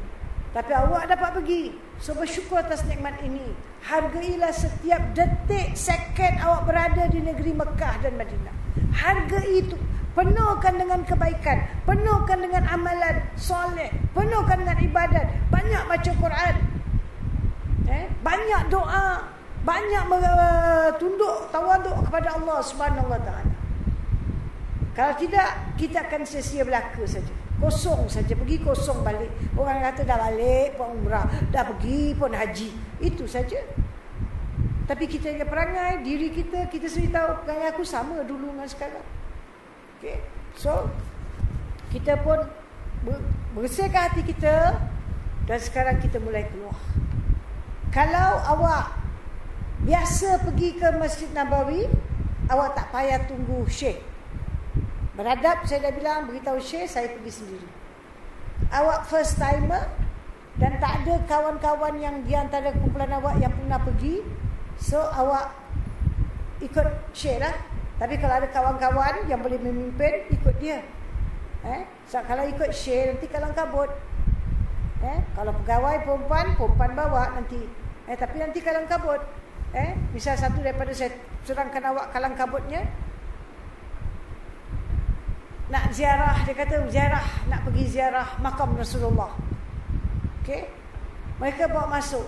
Tapi awak dapat pergi. So bersyukur atas nikmat ini. Hargailah setiap detik, second awak berada di negeri Mekah dan Madinah. Hargai itu. Penuhkan dengan kebaikan, penuhkan dengan amalan soleh, penuhkan dengan ibadat, banyak baca Quran, banyak doa, banyak tunduk tawaduk kepada Allah Subhanahu Wa Taala. Kalau tidak, kita akan sia-sia belaka saja, kosong saja, pergi kosong balik. Orang kata dah balik pun umrah, dah pergi pun haji, itu saja. Tapi kita punya perangai, diri kita sendiri tahu perangai aku sama dulu dengan sekarang. Okay. So kita pun bersihkan hati kita, dan sekarang kita mulai keluar. Kalau awak biasa pergi ke Masjid Nabawi, awak tak payah tunggu syekh. Beradab saya dah bilang, beritahu syekh saya pergi sendiri. Awak first timer dan tak ada kawan-kawan yang di antara kumpulan awak yang pernah pergi, so awak ikut syekh lah. Tapi kalau ada kawan-kawan yang boleh memimpin, ikut dia. So, kalau ikut syekh, nanti kalang kabut. Kalau pegawai perempuan bawa nanti. Tapi nanti kalang kabut. Misal satu daripada saya serangkan awak kalang kabutnya, nak ziarah, dia kata ziarah, nak pergi ziarah makam Rasulullah. Okay? Mereka bawa masuk.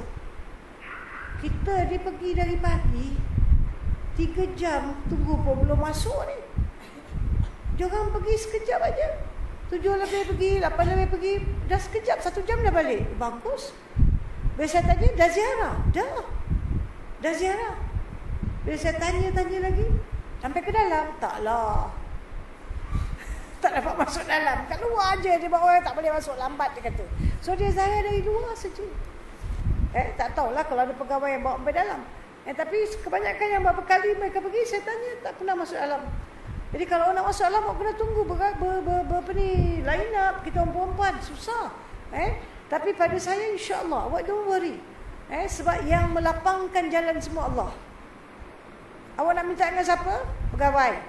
Kita dia pergi dari pagi, 3 jam tunggu pun belum masuk ni. Diorang pergi sekejap aja. 7 lebih pergi, 8 lebih pergi, dah sekejap, 1 jam dah balik. Bagus. Bila saya tanya, dah ziarah? Dah ziarah. Bila saya tanya lagi, sampai ke dalam? Taklah. Tak dapat masuk dalam. Kat luar aja dia bawa, tak boleh masuk, lambat dia kata. So dia ziarah dari luar saja. Tak tahulah kalau ada pegawai yang bawa sampai dalam. Tapi kebanyakan yang berapa kali mereka pergi, saya tanya tak pernah masuk dalam. Jadi kalau nak masuk dalam, awak kena tunggu line up. Kita orang perempuan susah. Tapi pada saya insya-Allah, awak don't worry. Sebab yang melapangkan jalan semua Allah. Awak nak minta dengan siapa? Pegawai,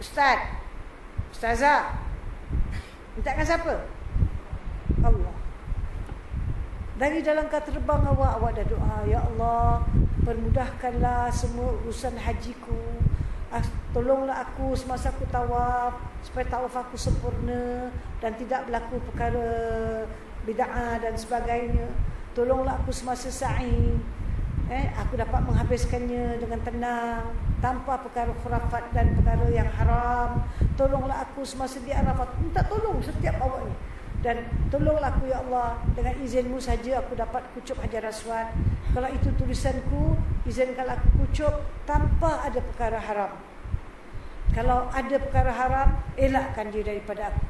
ustaz, ustazah. Minta dengan siapa? Allah. Dari dalam kata terbang awak dah doa, ya Allah, permudahkanlah semua urusan hajiku. Tolonglah aku semasa aku tawaf, supaya tawaf aku sempurna dan tidak berlaku perkara bid'ah dan sebagainya. Tolonglah aku semasa sa'i, aku dapat menghabiskannya dengan tenang, tanpa perkara khurafat dan perkara yang haram. Tolonglah aku semasa di Arafat. Minta tolong setiap awak ni. Dan tolonglah aku ya Allah, dengan izinmu saja aku dapat kucup Hajar Aswad. Kalau itu tulisanku, izinkanlah aku kucup tanpa ada perkara haram. Kalau ada perkara haram, elakkan dia daripada aku.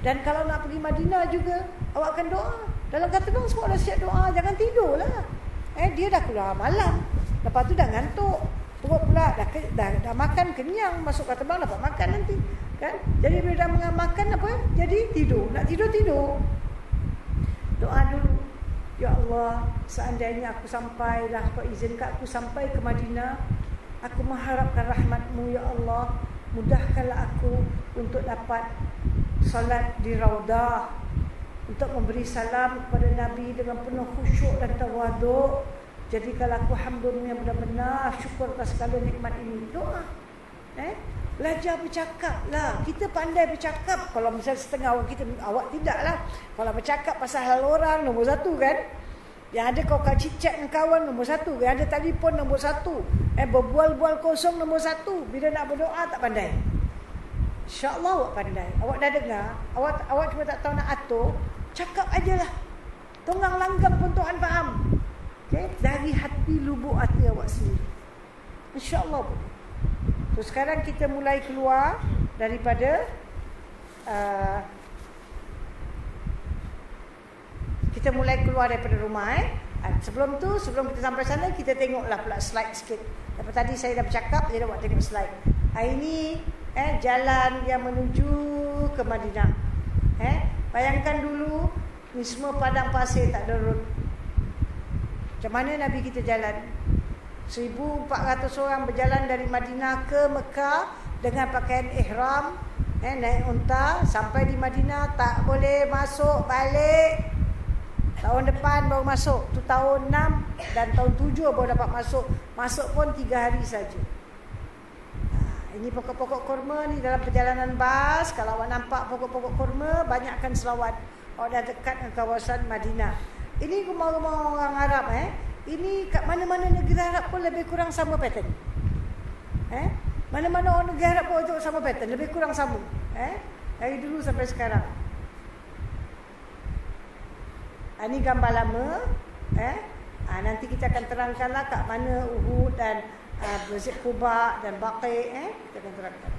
Dan kalau nak pergi Madinah juga, awak akan doa. Dalam kata doa semua dah siap doa, jangan tidurlah. Dia dah keluar malam, lepas tu dah ngantuk, perut pula dah makan kenyang, masuk kat terbang dapat makan nanti. Kan? Jadi bila dah makan apa? Jadi tidur. Nak tidur. Doa dulu. Ya Allah, seandainya aku sampailah, Kau izinkan aku sampai ke Madinah, aku mengharapkan rahmat-Mu ya Allah. Mudahkanlah aku untuk dapat solat di Raudah, untuk memberi salam kepada Nabi dengan penuh khusyuk dan tawaduk. Jadikanlah aku hamba-Mu yang benar-benar syukur atas segala nikmat ini. Doa. Belajar bercakap lah. Kita pandai bercakap. Kalau misalnya setengah awak kita, awak tidak lah. Kalau bercakap pasal hal orang, nombor 1 kan. Yang ada kau chat dengan kawan, nombor 1. Yang ada telefon, nombor 1. Berbual-bual kosong, nombor 1. Bila nak berdoa tak pandai. InsyaAllah awak pandai. Awak dah dengar, awak cuma tak tahu nak atur, cakap ajalah. Tonggang langgam pun Tuhan faham. Okay? Dari hati, lubuk hati awak sendiri. InsyaAllah boleh. So sekarang kita mulai keluar daripada rumah. Sebelum kita sampai sana, kita tengoklah pula slide sikit. Lepas tadi saya dah bercakap, jadi awak tengok slide. Ini jalan yang menuju ke Madinah. Bayangkan dulu, ni semua padang pasir, tak ada road. Macam mana Nabi kita jalan? 1,400 orang berjalan dari Madinah ke Mekah dengan pakaian ihram, naik unta sampai di Madinah, tak boleh masuk balik. Tahun depan baru masuk. Tu tahun 6 dan tahun 7 baru dapat masuk. Masuk pun 3 hari saja. Ini pokok-pokok kurma ni dalam perjalanan bas. Kalau awak nampak pokok-pokok kurma, banyakkan selawat. Awak dah dekat dengan kawasan Madinah. Ini rumah-rumah orang Arab. Ini kat mana-mana negara Arab pun lebih kurang sama pattern. Mana-mana orang negara Arab pun tengok sama pattern, lebih kurang sama. Dari dulu sampai sekarang. Ini gambar lama. Nanti kita akan terangkanlah kat mana Uhud dan Masjid Quba dan Baqi. Kita akan terangkan.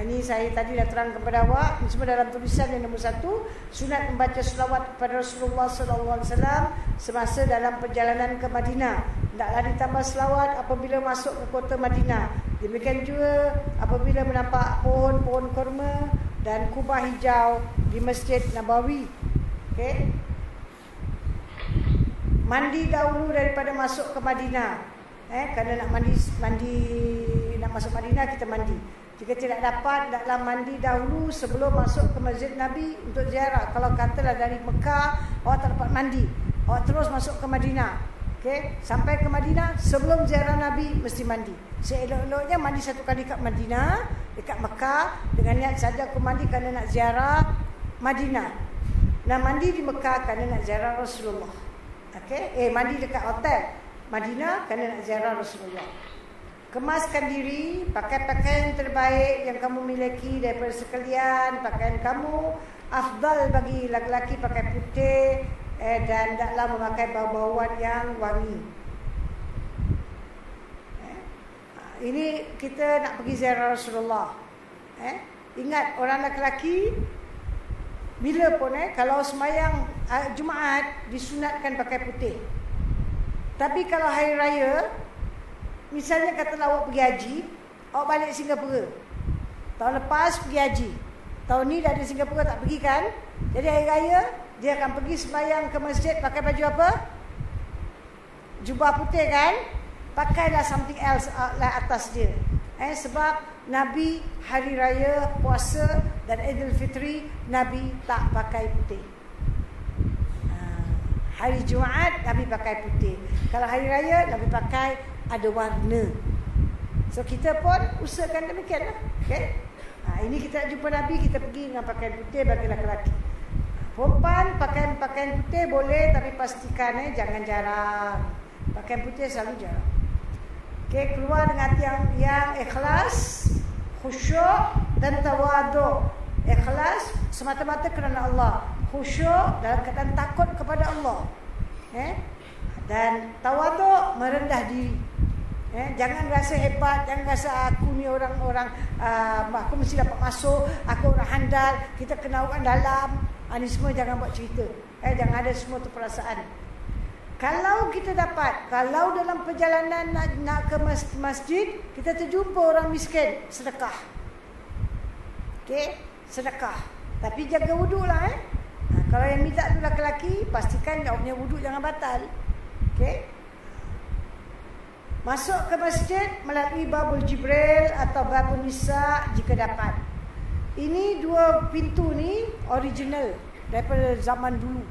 Ini saya tadi dah terang kepada awak. Ini semua dalam tulisan yang nombor 1. Sunat membaca selawat kepada Rasulullah SAW semasa dalam perjalanan ke Madinah. Hendaklah ditambah selawat apabila masuk ke kota Madinah. Demikian juga apabila menampak pohon-pohon kurma dan kubah hijau di Masjid Nabawi. Okey. Mandi dahulu daripada masuk ke Madinah. Kerana nak nak masuk Madinah, kita mandi. Jika tidak dapat, hendaklah mandi dahulu sebelum masuk ke Masjid Nabi untuk ziarah. Kalau katalah dari Mekah, awak tak dapat mandi, awak terus masuk ke Madinah. Okey, sampai ke Madinah, sebelum ziarah Nabi mesti mandi. Seelok-eloknya mandi 1 kali kat Madinah, dekat Mekah, dengan niat saja aku mandi kerana nak ziarah Madinah. Nak mandi di Mekah kerana nak ziarah Rasulullah. Okey, mandi dekat hotel Madinah kerana nak ziarah Rasulullah. Kemaskan diri, pakai pakaian terbaik yang kamu miliki daripada sekalian pakaian kamu. Afdal bagi lelaki pakai putih dan hendaklah memakai bau-bauan yang wangi. Ini kita nak pergi ziarah Rasulullah. Ingat, orang lelaki bila pun kalau semayang Jumaat disunatkan pakai putih. Tapi kalau hari raya, misalnya katalah awak pergi haji, awak balik Singapura. Tahun lepas pergi haji, tahun ni dah di Singapura, tak pergi kan? Jadi hari raya dia akan pergi sembahyang ke masjid pakai baju apa? Jubah putih kan? Pakailah something else lah atas dia. Sebab Nabi hari raya puasa dan Aidilfitri Nabi tak pakai putih. Hari Jumaat Nabi pakai putih. Kalau hari raya Nabi pakai ada warna. So kita pun usahakan demikianlah. Okay? Ini kita jumpa Nabi, kita pergi dengan pakaian putih bagi lelaki. Perempuan pakaian putih boleh, tapi pastikan jangan jarang. Pakaian putih selalu jarang. Okay, keluar dengan hati yang ikhlas, khusyuk dan tawaduk. Ikhlas semata-mata kerana Allah, khusyuk dalam keadaan takut kepada Allah. Dan tawaduk, merendah diri. Jangan rasa hebat, jangan rasa aku ni orang-orang aku mesti dapat masuk, aku orang handal, kita kena orang dalam. Ini semua jangan buat cerita. Jangan ada semua tu perasaan. Kalau kita dapat, kalau dalam perjalanan nak ke masjid, kita terjumpa orang miskin, sedekah. Okey, sedekah. Tapi jaga wuduk lah kalau yang minta tu lelaki, pastikan dia punya wuduk jangan batal. Okey. Masuk ke masjid melalui Babul Jibril atau Babul Nisa jika dapat. Ini dua pintu ni original daripada zaman dulu.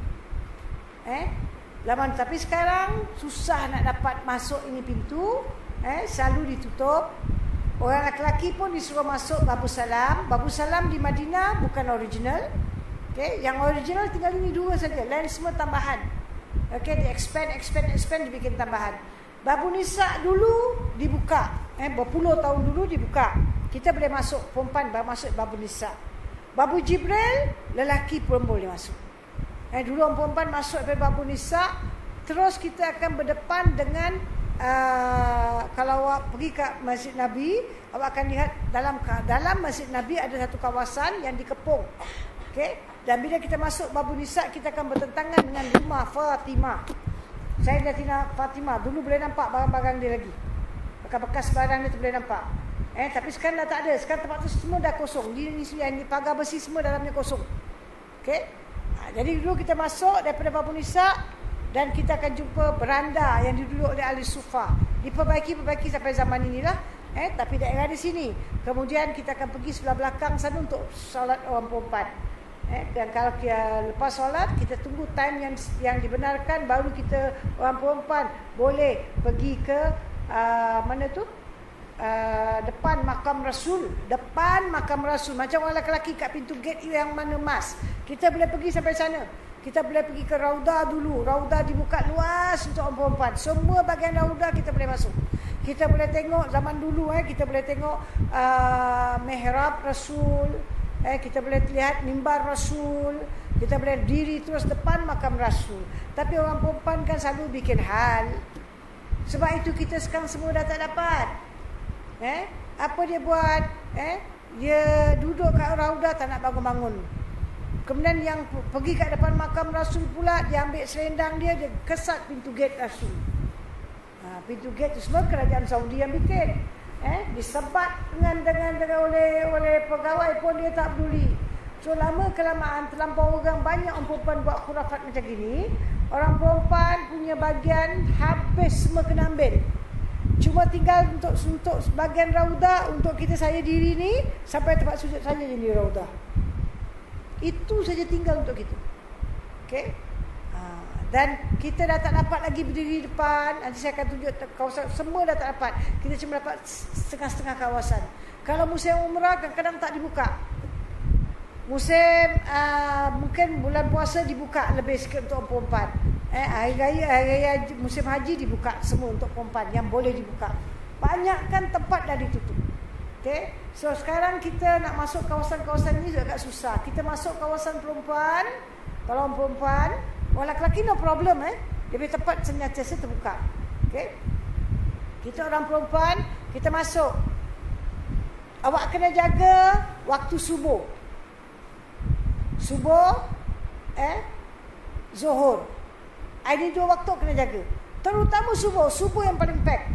Tapi sekarang susah nak dapat masuk ini pintu, selalu ditutup. Orang lelaki pun disuruh masuk Babu Salam. Babu Salam di Madinah bukan original. Okey, yang original tinggal ini dua saja, lain semua tambahan. Okey, di expand dibikin tambahan. Babu Nisa dulu dibuka, berpuluh tahun dulu dibuka. Kita boleh masuk, perempuan masuk Babu Nisa. Babu Jibril, lelaki pun boleh masuk. Dulu orang perempuan masuk dari Babu Nisa. Terus kita akan berdepan dengan kalau awak pergi ke Masjid Nabi, awak akan lihat dalam Masjid Nabi ada satu kawasan yang dikepung. Okey, dan bila kita masuk Babu Nisa, kita akan bertentangan dengan rumah Fatimah. Sayyidatina Fatimah. Dulu boleh nampak barang-barang dia lagi. Bekas-bekas barang dia tu boleh nampak. Tapi sekarang dah tak ada. Sekarang tempat tu semua dah kosong. Di pagar besi semua dalamnya kosong. Okey. Jadi dulu kita masuk daripada Babu Nisa dan kita akan jumpa beranda yang diduduk oleh ahli sufa. Diperbaiki sampai zaman inilah. Tapi daerah di sini. Kemudian kita akan pergi sebelah belakang sana untuk solat orang perempuan. Dan kalau kita lepas solat, kita tunggu time yang dibenarkan, baru kita orang perempuan boleh pergi ke mana tu? Depan makam Rasul. Depan makam Rasul. Macam orang lelaki kat pintu gate yang mana mas. Kita boleh pergi sampai sana. Kita boleh pergi ke Raudah dulu. Raudah dibuka luas untuk orang perempuan. Semua bahagian Raudah kita boleh masuk. Kita boleh tengok zaman dulu, kita boleh tengok mihrab Rasul. Kita boleh lihat mimbar Rasul. Kita boleh diri terus depan makam Rasul. Tapi orang perempuan kan selalu bikin hal. Sebab itu kita sekarang semua dah tak dapat. Apa dia buat? Dia duduk kat Raudah tak nak bangun-bangun. Kemudian yang pergi kat depan makam Rasul pula, dia ambil selendang dia kesat pintu gate Rasul. Pintu gate tu semua kerajaan Saudi yang bikin. Disebat dengan oleh pegawai pun dia tak peduli. So lama kelamaan terlampau orang, banyak orang perempuan buat khurafat macam gini. Orang perempuan punya bagian habis semua kena ambil. Cuma tinggal untuk bagian Raudah, untuk saya diri ni sampai tempat sujud saja di Raudah. Itu saja tinggal untuk kita. Okey. Dan kita dah tak dapat lagi berdiri depan. Nanti saya akan tunjuk kawasan. Semua dah tak dapat. Kita cuma dapat setengah-setengah kawasan. Kalau musim umrah kadang-kadang tak dibuka. Musim mungkin bulan puasa dibuka lebih sikit untuk perempuan. Hari raya musim haji dibuka semua untuk perempuan yang boleh dibuka. Banyak kan tempat dah ditutup. Okay? So sekarang kita nak masuk kawasan-kawasan ni agak susah. Kita masuk kawasan perempuan. Kalau orang perempuan, orang lelaki no problem. Dia punya tempat senantiasa terbuka. Okay? Kita orang perempuan, kita masuk. Awak kena jaga waktu subuh. Subuh, Zuhur. Ini dua waktu kena jaga. Terutama subuh. Subuh yang paling pack.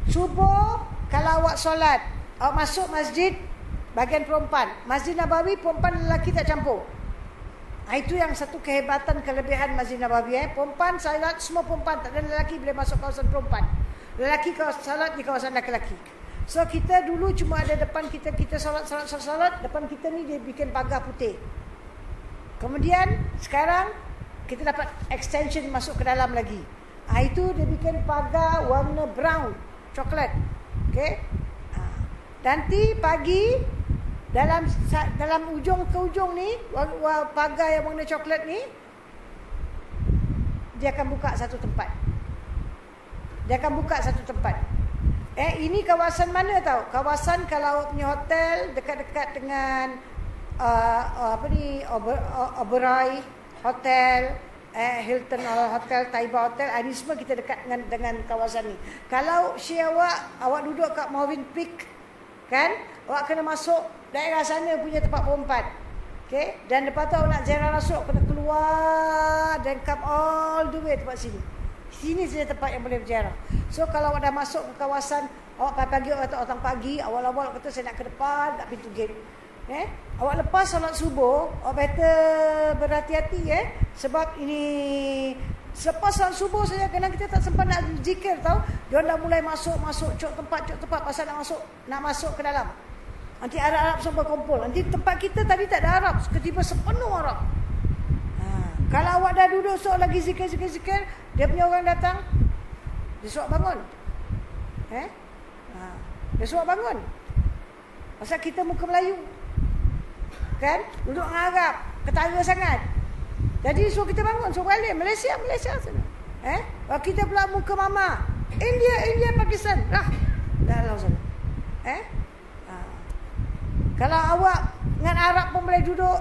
Subuh, kalau awak solat, awak masuk masjid, bahagian perempuan. Masjid Nabawi, perempuan dan lelaki tak campur. Itu yang satu kehebatan, kelebihan Masjid Nabawi. Perempuan salat, semua perempuan. Tak ada lelaki boleh masuk kawasan perempuan. Lelaki salat di kawasan lelaki. So kita dulu cuma ada depan kita salat. Depan kita ni dia bikin pagar putih. Kemudian sekarang kita dapat extension masuk ke dalam lagi. Itu dia bikin pagar warna brown, coklat. Okay. Nanti pagi dalam ujung ke ujung ni, pagar yang warna coklat ni, dia akan buka satu tempat. Ini kawasan mana tahu? Kawasan kalau punya hotel dekat-dekat dengan Oberoi Hotel, Hilton Hotel, Taiba Hotel, ini semua kita dekat dengan kawasan ni. Kalau awak duduk kat Morvin Peak, kan? Awak kena masuk daerah sana punya tempat perempuan. Okay? Dan lepas tu awak nak ziarah Rasul, kena keluar dan come all the way tempat sini. Sini saja tempat yang boleh berziarah. So kalau awak dah masuk ke kawasan, awak pagi atau datang pagi, awal-awal kata saya nak ke depan, tak pintu gate. Awak lepas solat subuh, awak better berhati-hati sebab ini selepas solat subuh saja kadang kita tak sempat nak zikir tau. Dia dah mulai masuk cok tempat pasal nak masuk ke dalam. Nanti Arab semua berkumpul. Nanti tempat kita tadi tak ada Arab, ketiba sepenuh Arab. Kalau awak dah duduk sok lagi zikir, dia punya orang datang, dia suruh bangun. Dia suruh bangun. Pasal kita muka Melayu. Kan? Duduk dengan Arab, ketara sangat. Jadi suruh kita bangun, suruh balik. Malaysia sana. Kalau kita pula muka mama, India, Pakistan. Dah lalu sana. Kalau awak dengan Arab pun boleh duduk,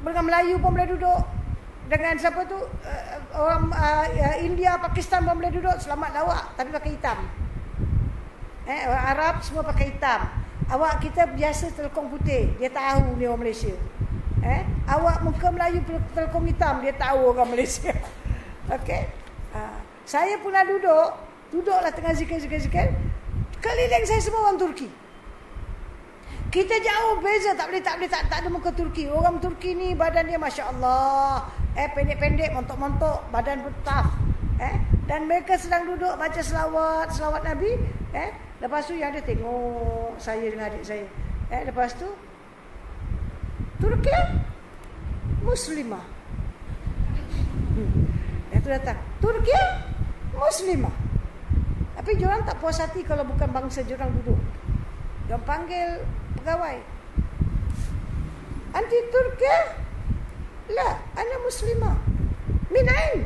dengan Melayu pun boleh duduk, dengan siapa tu orang India, Pakistan pun boleh duduk, selamat awak, tapi pakai hitam. Orang Arab semua pakai hitam. Awak kita biasa telekong putih, dia tahu ni orang Malaysia. Awak muka Melayu telekong hitam, dia tahu orang Malaysia. Okey. Saya pernah duduklah tengah zikir. Keliling saya semua orang Turki. Kita jauh beza, tak ada muka Turki. Orang Turki ni badan dia masya-Allah, pendek-pendek, montok-montok, badan pun tough. Dan mereka sedang duduk baca selawat Nabi. Lepas tu yang dia tengok saya dengan adik saya. Lepas tu Turki Muslimah. Yang tu datang, Turki Muslimah. Tapi diorang tak puas hati kalau bukan bangsa diorang duduk. Diorang panggil pegawai. Anti Turki? La, ana Muslimah. Min ain?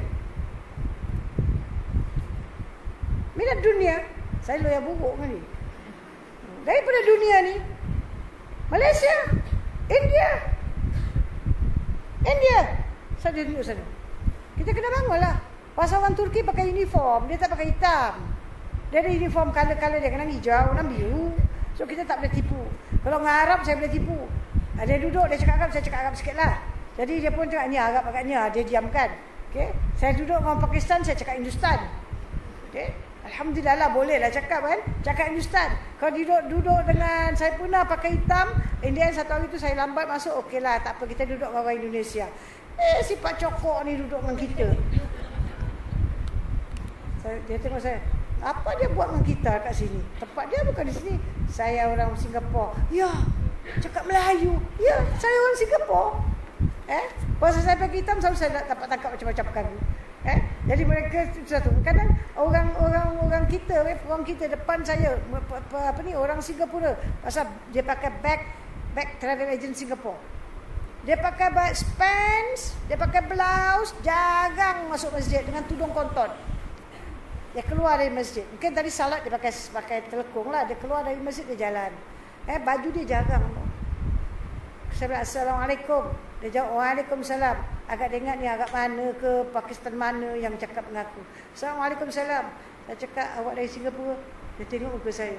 Min dunia. Saya loya buruk kan ni. Daripada dunia ni. Malaysia, India. Saya duduk sana. Kita kena bangunlah. Pasal orang Turki pakai uniform, dia tak pakai hitam. Dia ada uniform color-color dia, kadang hijau, kadang biru. So kita tak boleh tipu. Kalau dengan Arab saya boleh tipu. Dia duduk, dia cakap Arab, saya cakap Arab sikit lah. Jadi dia pun cakap ni Arab agaknya, dia diamkan. Okay? Saya duduk dengan Pakistan, saya cakap Hindustan. Okay? Alhamdulillah lah, boleh lah cakap kan. Cakap Hindustan. Kalau duduk dengan, saya pernah pakai hitam. Indian satu hari tu saya lambat masuk, okey lah, tak apa, kita duduk dengan orang Indonesia. Si Pak Cokok ni duduk dengan kita. Dia tengok saya, apa dia buat dengan kita kat sini? Tempat dia bukan di sini. Saya orang Singapura. Ya, cakap Melayu. Ya, saya orang Singapura. Pasal saya pakai hitam, selalu saya dapat tangkap macam-macam perkara. Jadi mereka satu. Kadang orang kita depan saya orang Singapura, pasal dia pakai bag travel agent Singapura. Dia pakai pants, dia pakai blouse, jarang masuk masjid dengan tudung konton. Dia keluar dari masjid. Mungkin tadi salat dia pakai telekung lah. Dia keluar dari masjid, dia jalan. Baju dia jarang. Saya bilang, Assalamualaikum. Dia jawab, Waalaikumsalam. Agak dia ingat ni agak mana ke, Pakistan mana yang cakap dengan aku. Assalamualaikum salam. Saya cakap, awak dari Singapura? Dia tengok muka saya.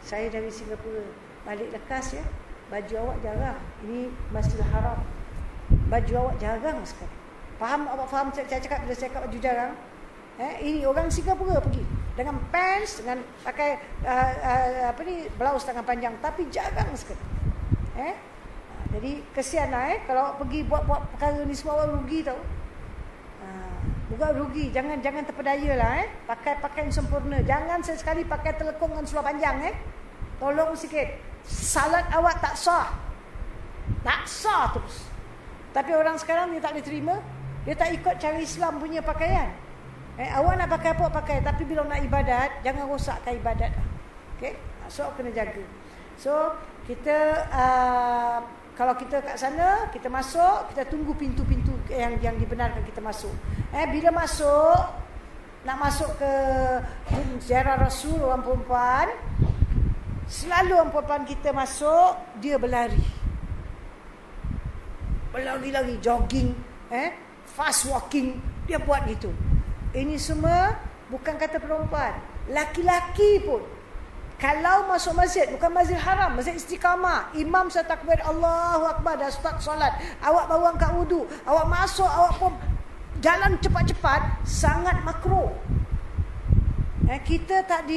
Saya dari Singapura. Balik lekas ya. Baju awak jarang. Ini Masjidil Haram. Baju awak jarang sekali. Awak faham saya cakap bila saya cakap baju jarang? Ini orang Singapura pergi dengan pants, dengan pakai blouse tangan panjang, tapi jarang sekali. Jadi kesianlah kalau pergi buat perkara ni semua orang rugi tau. Bukan rugi, jangan terpedayalah pakai pakaian sempurna. Jangan sesekali pakai telekung dengan seluar panjang Tolong sikit. Salat awak tak sah. Tak sah terus. Tapi orang sekarang dia tak boleh terima. Dia tak ikut cara Islam punya pakaian. Awak nak pakai apa pakai, tapi bila nak ibadat jangan rosakkan ibadat. Okey? So kena jaga. So kita kalau kita kat sana, kita masuk, kita tunggu pintu-pintu yang dibenarkan kita masuk. Bila masuk, nak masuk ke ziarah Rasul orang perempuan, selalu orang perempuan kita masuk, dia berlari. Berlari-lari, jogging, fast walking, dia buat gitu. Ini semua bukan kata perempuan, laki-laki pun. Kalau masuk masjid, bukan Masjidil Haram, Masjid Istiqamah, imam saya takbir Allahu Akbar, dah start solat, awak baru angkat wudu, awak masuk, awak pun jalan cepat-cepat, sangat makruh. Kita tak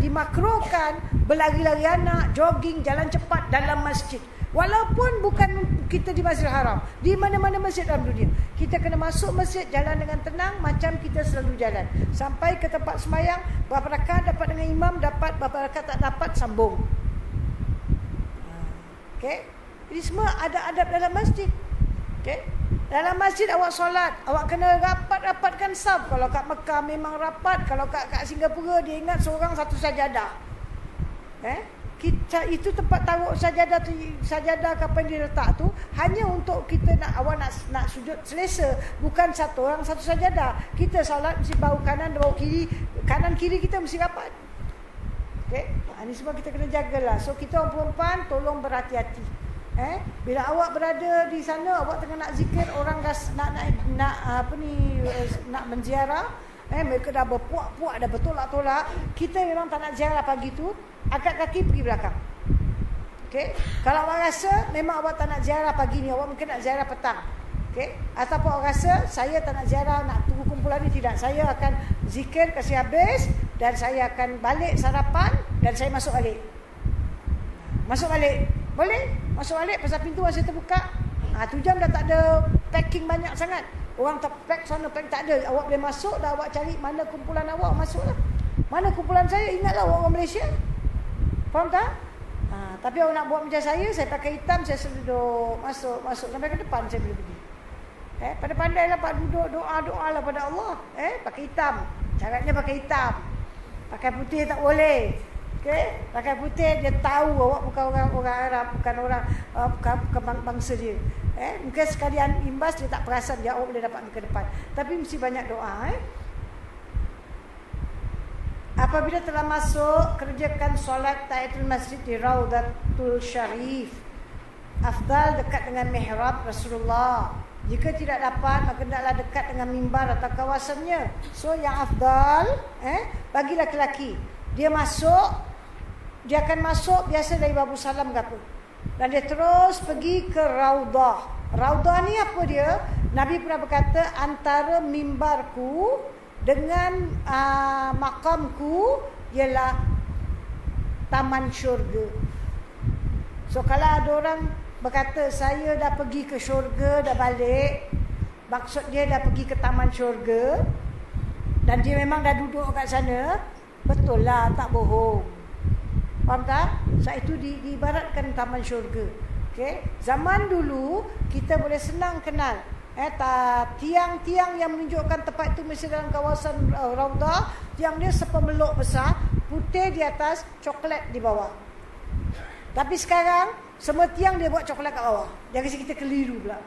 dimakruhkan berlari-lari anak, jogging, jalan cepat dalam masjid. Walaupun bukan kita di Masjidil Haram, di mana-mana masjid dalam dunia, kita kena masuk masjid jalan dengan tenang macam kita selalu jalan. Sampai ke tempat sembahyang, berapa rakaat dapat dengan imam, dapat berapa rakaat tak dapat, sambung. Okey. Ini semua ada adab dalam masjid. Okey. Dalam masjid awak solat, awak kena rapat-rapatkan saf. Kalau kat Mekah memang rapat, kalau kat Singapura dia ingat seorang satu sajadah. Kita itu tempat taruh sajadah kapan dia letak tu hanya untuk kita awak nak sujud selesa, bukan satu orang satu sajadah. Kita solat mesti bau kanan, bau kiri, kanan kiri kita mesti rapat. Okey. Ini semua kita kena jagalah. So kita orang perempuan tolong berhati-hati. Bila awak berada di sana, awak tengah nak zikir, orang dah nak menziarah, mereka dah berpuak-puak, dah bertolak-tolak. Kita memang tak nak ziarah pagi tu, angkat kaki pergi belakang. Okey. Kalau awak rasa memang awak tak nak ziarah pagi ni, awak mungkin nak ziarah petang. Okey. Ataupun awak rasa saya tak nak ziarah, nak tunggu kumpulan ni, tidak. Saya akan zikir kasih habis dan saya akan balik sarapan dan saya masuk balik. Masuk balik. Boleh? Masuk balik pasal pintu masih terbuka. 2 jam dah tak ada packing banyak sangat. Orang tak pack sana, pack tak ada. Awak boleh masuk dah, awak cari mana kumpulan awak, masuklah. Mana kumpulan saya, ingatlah orang Malaysia. Faham tak? Tapi awak nak buat macam saya pakai hitam, saya duduk, masuk sampai ke depan saya boleh pergi. Pandai-pandailah Pak duduk, doa lah pada Allah. Pakai hitam. Caranya pakai hitam. Pakai putih tak boleh. Okey, pakai putih dia tahu awak bukan orang Arab, bukan bangsa dia. Mungkin sekalian imbas dia tak perasan dia awak boleh dapat ke depan. Tapi mesti banyak doa. Apabila telah masuk, kerjakan solat tahiyatul masjid di Raudatul Syarif. Afdal dekat dengan mihrab Rasulullah. Jika tidak dapat, maka hendaklah dekat dengan mimbar atau kawasannya. So yang afdal bagi laki-laki, dia akan masuk biasa dari Babu Salam ke apa. Dan dia terus pergi ke Raudah. Raudah ni apa dia? Nabi pernah berkata, antara mimbarku dengan makamku ialah taman syurga. So kalau ada orang berkata saya dah pergi ke syurga, dah balik, maksud dia dah pergi ke taman syurga dan dia memang dah duduk kat sana, betul lah, tak bohong. Faham tak? Saat itu diibaratkan taman syurga. Okay? Zaman dulu kita boleh senang kenal tiang-tiang yang menunjukkan tempat itu mesti dalam kawasan Raudah. Tiang dia sepemeluk besar, putih di atas, coklat di bawah. Tapi sekarang semua tiang dia buat coklat kat bawah. Jangan kasi kita keliru pula.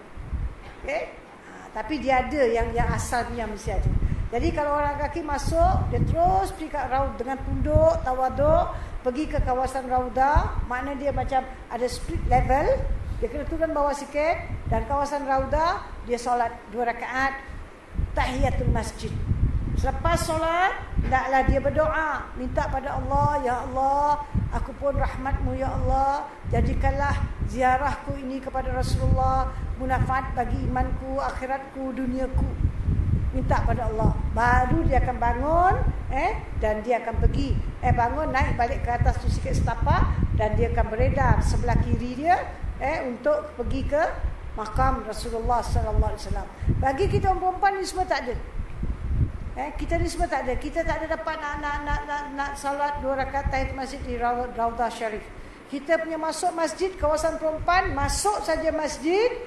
Okay? Tapi dia ada yang asal punya mesti ada. Jadi kalau orang kaki masuk, dia terus pergi ke Raudah dengan tunduk, tawaduk, pergi ke kawasan Raudah, makna dia macam ada split level, dia kena turun bawah sikit, dan kawasan Raudah, dia solat 2 rakaat tahiyatul masjid. Selepas solat, hendaklah dia berdoa, minta pada Allah, ya Allah, aku pun rahmat-Mu ya Allah, jadikanlah ziarahku ini kepada Rasulullah munafat bagi imanku, akhiratku, duniaku. Minta pada Allah. Baru dia akan bangun dan dia akan pergi bangun, naik balik ke atas tu sikit setapak, dan dia akan beredar sebelah kiri dia untuk pergi ke makam Rasulullah sallallahu alaihi wasallam. Bagi kita perempuan ni semua tak ada. Kita ni semua tak ada. Kita tak ada dapat nak salat 2 rakaat tahiyatul masjid di Raudah Syarif. Kita punya masuk masjid, kawasan perempuan, masuk saja masjid,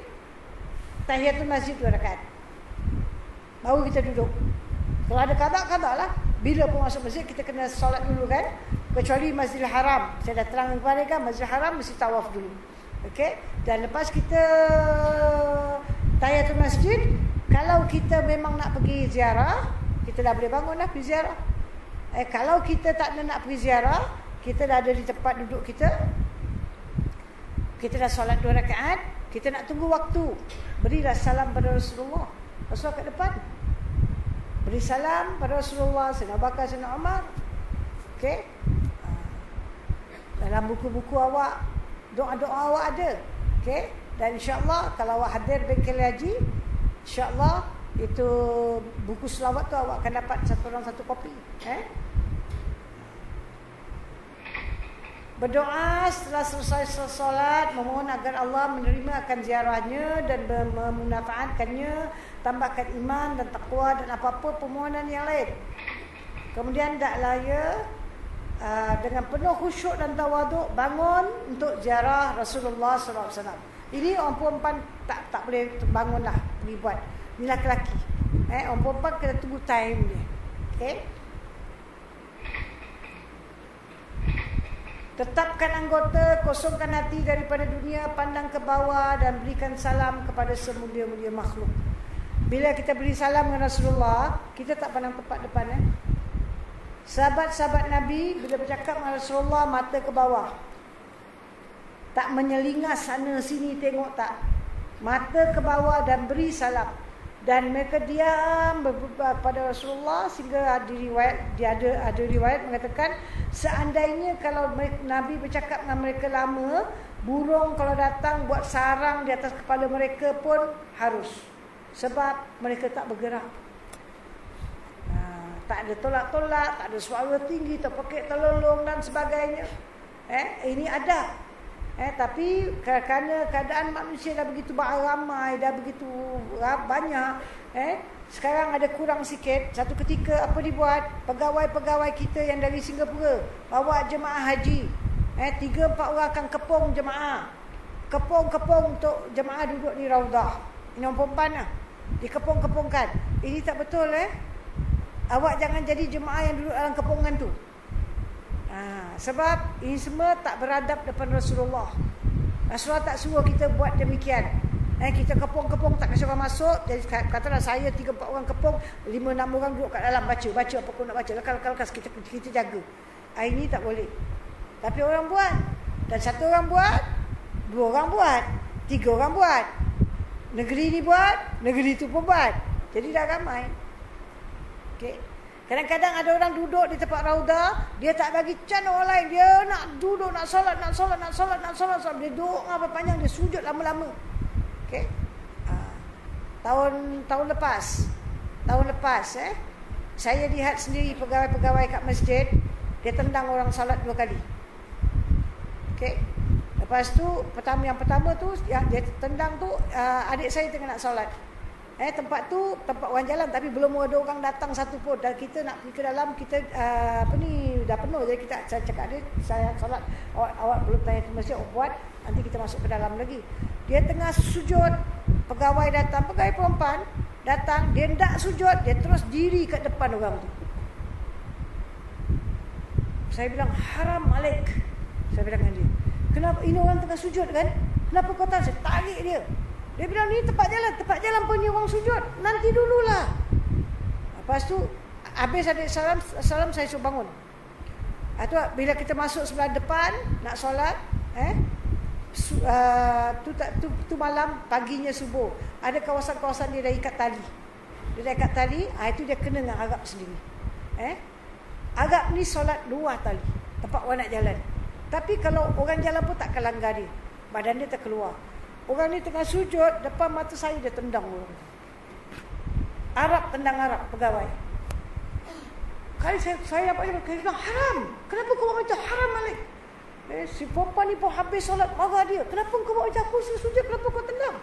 tahiyatul masjid 2 rakaat. Baru kita duduk. Kalau ada qada lah. Bila pun masuk masjid kita kena solat dulu kan. Kecuali Masjidil Haram. Saya dah terang kepada kan, Masjidil Haram mesti tawaf dulu. Okey. Dan lepas kita tahiyatul masjid, kalau kita memang nak pergi ziarah, kita dah boleh bangun dah pergi ziarah. Kalau kita tak nak pergi ziarah, kita dah ada di tempat duduk kita. Kita dah solat 2 rakaat, kita nak tunggu waktu. Berilah salam pada Rasulullah. Rasulullah kat depan. Beri salam pada Rasulullah, Sayyidina Abu Bakar, Sayyidina Umar. Okey. Dalam buku-buku awak, doa-doa awak ada. Okey. Dan insya-Allah kalau awak hadir bengkel haji, insya-Allah itu buku selawat tu awak akan dapat satu orang satu kopi. Berdoa setelah selesai solat, memohon agar Allah menerima akan ziarahnya dan memanfaatkannya, tambahkan iman dan takwa dan apa-apa permohonan yang lain. Kemudian hendaklah dengan penuh khusyuk dan tawaduk bangun untuk ziarah Rasulullah SAW. Ini orang perempuan tak boleh bangunlah pergi buat. Ini lelaki. Orang perempuan kena tunggu time dia. Okey. Tetapkan anggota, kosongkan hati daripada dunia, pandang ke bawah dan berikan salam kepada semulia-mulia makhluk. Bila kita beri salam kepada Rasulullah, kita tak pandang tepat depan. Sahabat-sahabat Nabi bila bercakap dengan Rasulullah, mata ke bawah. Tak menyelingas sana sini tengok tak. Mata ke bawah dan beri salam. Dan mereka diam pada Rasulullah sehingga ada riwayat mengatakan seandainya kalau Nabi bercakap dengan mereka lama, burung kalau datang buat sarang di atas kepala mereka pun harus. Sebab mereka tak bergerak. Tak ada tolak-tolak, tak ada suara tinggi, tak pakai telolong dan sebagainya. Ini adab. Tapi kerana keadaan manusia dah begitu ramai, dah begitu banyak, sekarang ada kurang sikit. Satu ketika apa dibuat? Pegawai-pegawai kita yang dari Singapura bawa jemaah haji, 3-4 orang akan kepung jemaah. Kepung-kepung untuk jemaah duduk di Raudah. Ini orang perempuan lah. Dikepung-kepungkan. Ini tak betul. Awak jangan jadi jemaah yang duduk dalam kepungan tu. Sebab ini semua tak beradab depan Rasulullah. Rasulullah tak suruh kita buat demikian. Kita kepung-kepung tak kasi orang masuk. Jadi katalah saya 3-4 orang kepung, 5-6 orang duduk kat dalam baca apa pun nak baca. Lekas kita jaga. Ini tak boleh. Tapi orang buat. Dan 1 orang buat, 2 orang buat, 3 orang buat. Negeri ni buat, negeri tu pun buat. Jadi dah ramai. Okey. Kadang-kadang ada orang duduk di tempat raudah, dia tak bagi can orang lain. Dia nak duduk, nak solat. Dia doa apa panjang, dia sujud lama-lama. Okey. Tahun lepas, saya lihat sendiri pegawai-pegawai kat masjid, dia tendang orang solat 2 kali. Okey. Lepas tu, yang pertama tu, yang dia tendang tu, adik saya tengah nak solat. Tempat tu tempat orang jalan tapi belum ada orang datang satu pun. Dan kita nak pergi ke dalam, kita dah penuh. Jadi saya cakap dia, saya solat, awak belum tanya tu masjid, awak buat, nanti kita masuk ke dalam lagi. Dia tengah sujud, pegawai datang, pegawai perempuan datang, dia hendak sujud, dia terus diri kat depan orang tu. Saya bilang, haram alaik. Saya bilang dengan dia, kenapa ini orang tengah sujud kan? Kenapa kau tahu? Saya tarik dia. Dia bilang, ni tempat jalan pun ni orang sujud. Nanti dululah. Lepas tu, habis ada salam saya suruh bangun. Itu bila kita masuk sebelah depan, nak solat, tu malam, paginya subuh. Ada kawasan-kawasan dia dah ikat tali. Itu dia kena dengan Arab sendiri. Arab ni solat luar tali. Tempat orang nak jalan. Tapi kalau orang jalan pun tak akan langgar dia. Badan dia terkeluar. Orang ni tengah sujud, depan mata saya dia tendang orang. Arab tendang Arab, pegawai. Kali saya apa dia bilang, haram. Kenapa kau buat macam haram Malik? Si perempuan ni pun habis solat, marah dia. Kenapa kau buat macam aku sujud, kenapa kau tendang?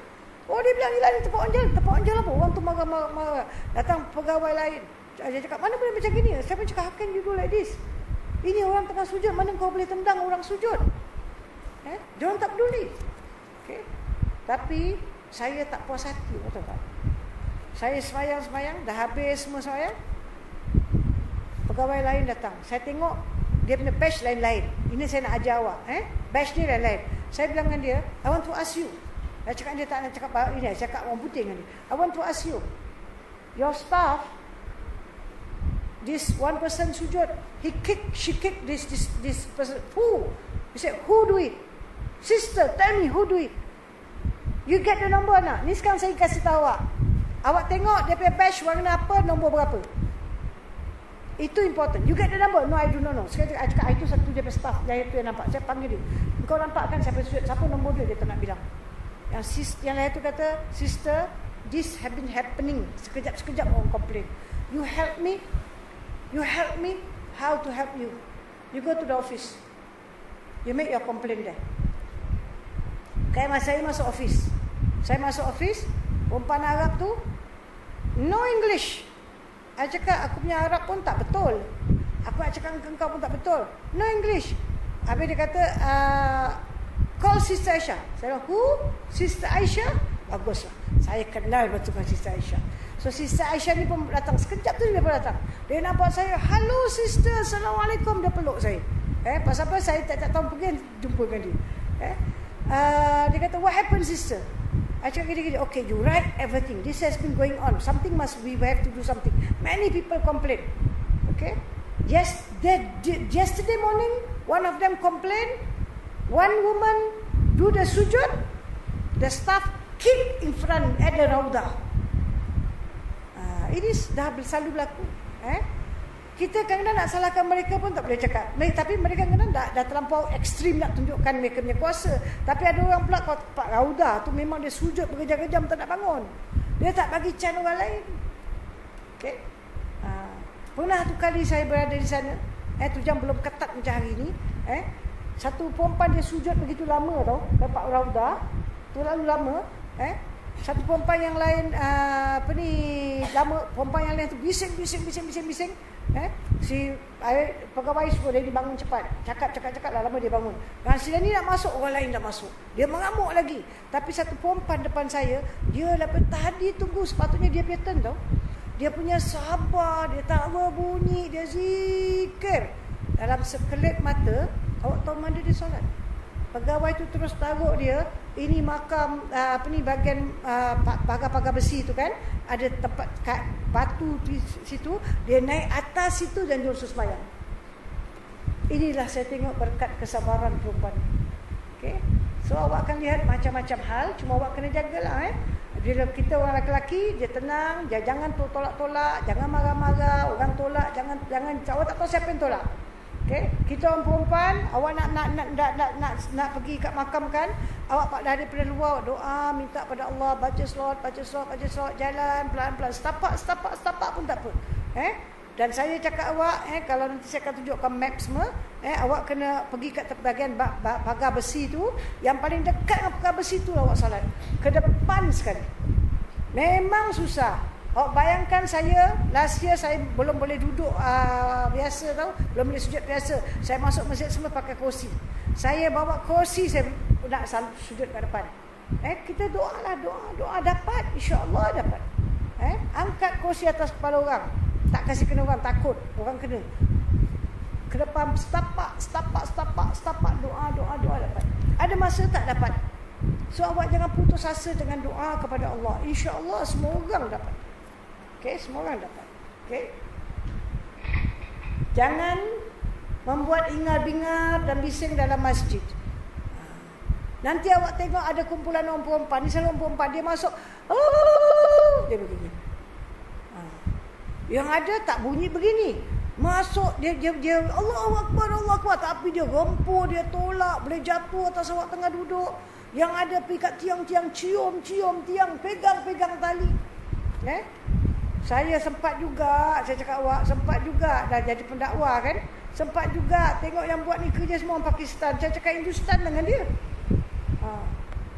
Oh, dia bilang, ni tempat orang jalan. Tempat orang jalan apa? Orang tu marah. Datang pegawai lain. Dia cakap, mana boleh macam gini? Saya pun cakap, how can you do like this? Ini orang tengah sujud, mana kau boleh tendang orang sujud? Dia orang tak peduli. Okay. Tapi saya tak puas hati, betul tak? Saya semayang, dah habis semua semayang. Pegawai lain datang. Saya tengok dia punya batch lain-lain. Ini saya nak ajar awak, batch dia lain-lain. Saya bilang dengan dia, I want to ask you. Saya cakap dia tak nak cakap ini, saya cakap orang putih dengan dia. I want to ask you. Your staff, this one person sujud, she kicked this person. Who? He said, who do it? Sister, tell me who do it? You get the number nak? Ni sekarang saya kasih tahu awak. Awak tengok dia punya batch warna apa, nombor berapa. Itu important. You get the number? No, I do not know. Sekarang saya cakap, itu satu dia punya staff. Yang itu yang nampak. Saya panggil dia. Kau nampak kan siapa nombor dia? Dia tak nak bilang. Yang lain tu kata, sister, this have been happening. Sekejap-sekejap orang komplain. You help me. How to help you? You go to the office. You make your complaint there. Kayak saya masuk office. Saya masuk office, perempuan Arab tu no English. Saya cakap aku punya Arab pun tak betul. Aku nak cakap dengan kau pun tak betul. No English. Habis dia kata call Sister Aisyah. Saya bilang, who? Sister Aisyah? Baguslah. Saya kenal betul dengan Sister Aisyah. So Sister Aisyah ni pun datang. Sekejap tu dia pun datang. Dia nampak saya, hello sister, Assalamualaikum. Dia peluk saya. Pasal apa? Saya tak tahu pergi jumpa dengan dia. Dia kata, what happened sister? I cakap gini-gini, okay, you write everything. This has been going on. Something we have to do something. Many people complain. Okay? Yes, yesterday morning, one of them complained. One woman do the sujud. The staff kick in front at the raudah. Ini dah selalu berlaku. Kita kadang-kadang nak salahkan mereka pun tak boleh cakap. Tapi mereka kadang-kadang dah terlampau ekstrim nak tunjukkan mereka punya kuasa. Tapi ada orang pula kalau Pak Raudah tu memang dia sujud berjam-jam tak nak bangun. Dia tak bagi can orang lain. Okay? Pernah tu kali saya berada di sana. Tu jam belum ketat macam hari ni. Satu perempuan dia sujud begitu lama tau. Pak Raudah. Terlalu lama. Satu perempuan yang lain lama, perempuan yang lain tu bising. Si pegawai suruh dia bangun cepat. Cakap lah lama dia bangun. Dan sila ni nak masuk, orang lain nak masuk. Dia mengamuk lagi. Tapi satu perempuan depan saya, dia lepas tadi tunggu, sepatutnya dia pattern tau. Dia punya sabar, dia tak berbunyi, dia zikir. Dalam sekelip mata, awak tahu mana dia solat? Pegawai tu terus taruh dia. Ini makam bahagian pagar-pagar besi tu kan, ada tempat batu di situ. Dia naik atas situ dan dia usus sembahyang. Inilah saya tengok berkat kesabaran perempuan. Okay? So awak akan lihat macam-macam hal. Cuma awak kena jagalah. Bila kita orang lelaki, dia tenang, dia jangan tolak-tolak, jangan marah-marah. Orang tolak, jangan awak tak tahu siapa yang tolak. Okay? Kita orang perempuan, awak nak pergi kat makam kan, awak dah daripada luar doa, minta pada Allah, baca selawat, jalan pelan-pelan, setapak pun tak apa. Dan saya cakap awak, kalau nanti saya akan tunjukkan map semua, awak kena pergi kat bahagian pagar besi tu, yang paling dekat dengan pagar besi tu awak salat. Ke depan sekali. Memang susah. Awak bayangkan saya, last year saya belum boleh duduk biasa tau. Belum boleh sujud biasa. Saya masuk masjid semua pakai kursi. Saya bawa kursi, saya nak sujud kat depan. Kita doalah, doa dapat. InsyaAllah dapat. Angkat kursi atas kepala orang. Tak kasih kena orang, takut orang kena. Ke depan, setapak, doa dapat. Ada masa tak dapat. So awak jangan putus asa dengan doa kepada Allah. InsyaAllah semua orang dapat. Okay, semua orang dapat. Okay. Jangan membuat ingat-ingat dan bising dalam masjid. Nanti awak tengok ada kumpulan orang perempuan. Ni selalu orang perempuan. Dia masuk. Dia begini. Yang ada tak bunyi begini. Masuk dia Allahu Akbar. Tapi dia gempur, dia tolak. Boleh jatuh atas awak tengah duduk. Yang ada pergi kat tiang-tiang, cium tiang, pegang tali. Saya sempat juga, saya cakap awak, sempat juga dah jadi pendakwa kan. Sempat juga tengok yang buat ni kerja semua orang Pakistan. Saya cakap Hindustan dengan dia.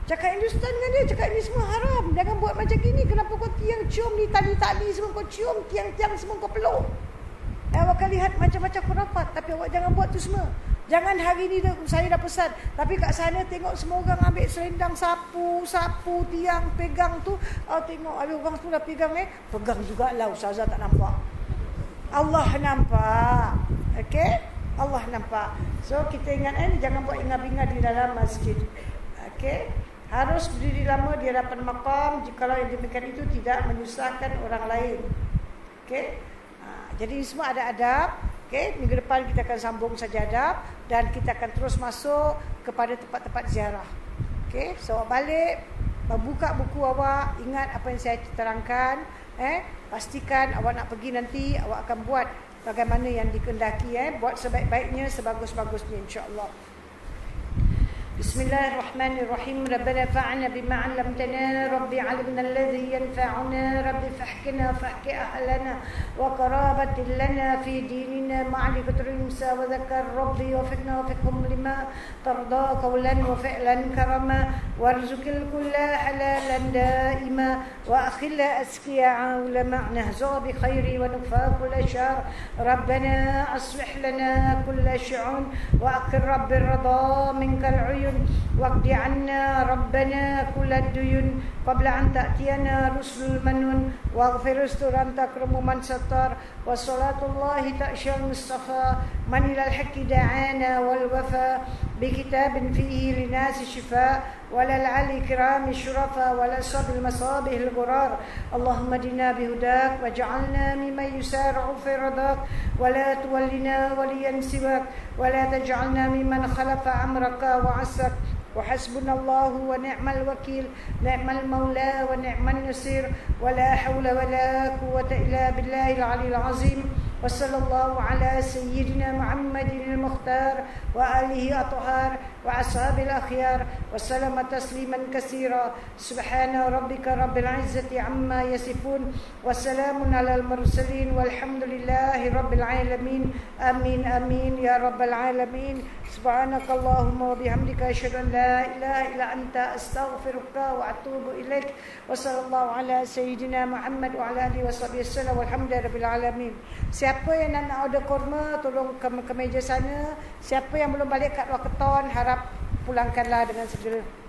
Cakap Hindustan dengan dia, cakap ini semua haram. Jangan buat macam gini. Kenapa kau cium ni tali-tali semua kau cium, tiang-tiang semua kau peluk. Awak akan lihat macam-macam khurafat. Tapi awak jangan buat tu semua. Jangan hari ni saya dah pesan. Tapi kat sana tengok semua orang ambil selendang, sapu tiang, pegang tu. Tengok ada orang tu dah pegang pegang jugalah, ustazah tak nampak. Allah nampak. Okey? Allah nampak. So kita ingat jangan buat ingat-ingat di dalam masjid. Okey? Harus berdiri lama di hadapan makam. Jikalau yang demikian itu tidak menyusahkan orang lain. Okey? Jadi semua ada adab. Okay, minggu depan kita akan sambung saja adab dan kita akan terus masuk kepada tempat-tempat ziarah. Okay, so awak balik, buka buku awak, ingat apa yang saya terangkan. Pastikan awak nak pergi nanti, awak akan buat bagaimana yang dikehendaki. Buat sebaik-baiknya, sebagus-bagusnya insya-Allah. Bismillahirrahmanirrahim. Rabbana fa'alna bima 'allamtana, Rabbi 'allimna alladhi yanfa'una, Rabbi fahkina fahki ahlana wa qarabatin lana fi dinina ma'ali qadrin sa wa dzakar Rabbi wa fitna wa fikum lima tarda qawlan wa fi'lan karama warzuqil kulla halalan daima wa akhilla askiya ulama nahza bi khairi wa nufa kulla syar Rabbana aslih lana kulla syu'un wa akhir rabbir rida minkal واقض عنا ربنا كل الديون قبل أن تأتينا رسل المنون واغفر استر أن تكرم من ستر وصلاة الله تأشى المصطفى من إلى الحق دعانا والوفاء بكتاب فيه لناس شفاء ولا العلي كرام الشرفاء ولا صب المصابه الغرار اللهم دنا بهداك واجعلنا ممن يسارع في رضاك ولا تولنا وليا سواك ولا تجعلنا ممن خلف أمرك وعصك وحسبنا الله ونعم الوكيل نعم المولى ونعم النصير ولا حول ولا قوة إلا بالله العلي العظيم وصلى الله على سيدنا محمد المختار وآله الأطهار وأصحاب الأخيار وسلم تسليما كثيرا سبحان ربك رب العزة عما يصفون وسلام على المرسلين والحمد لله رب العالمين آمين آمين يا رب العالمين سبحانك اللهم وبحمدك أشهد أن لا إله إلا أنت أستغفرك وأتوب إليك وصلى الله على سيدنا محمد وعلى آله وصحبه وسلم والحمد لله رب العالمين. Siapa yang nak order kurma, tolong ke meja sana. Siapa yang belum balik kat Ruang Keton, harap pulangkanlah dengan segera.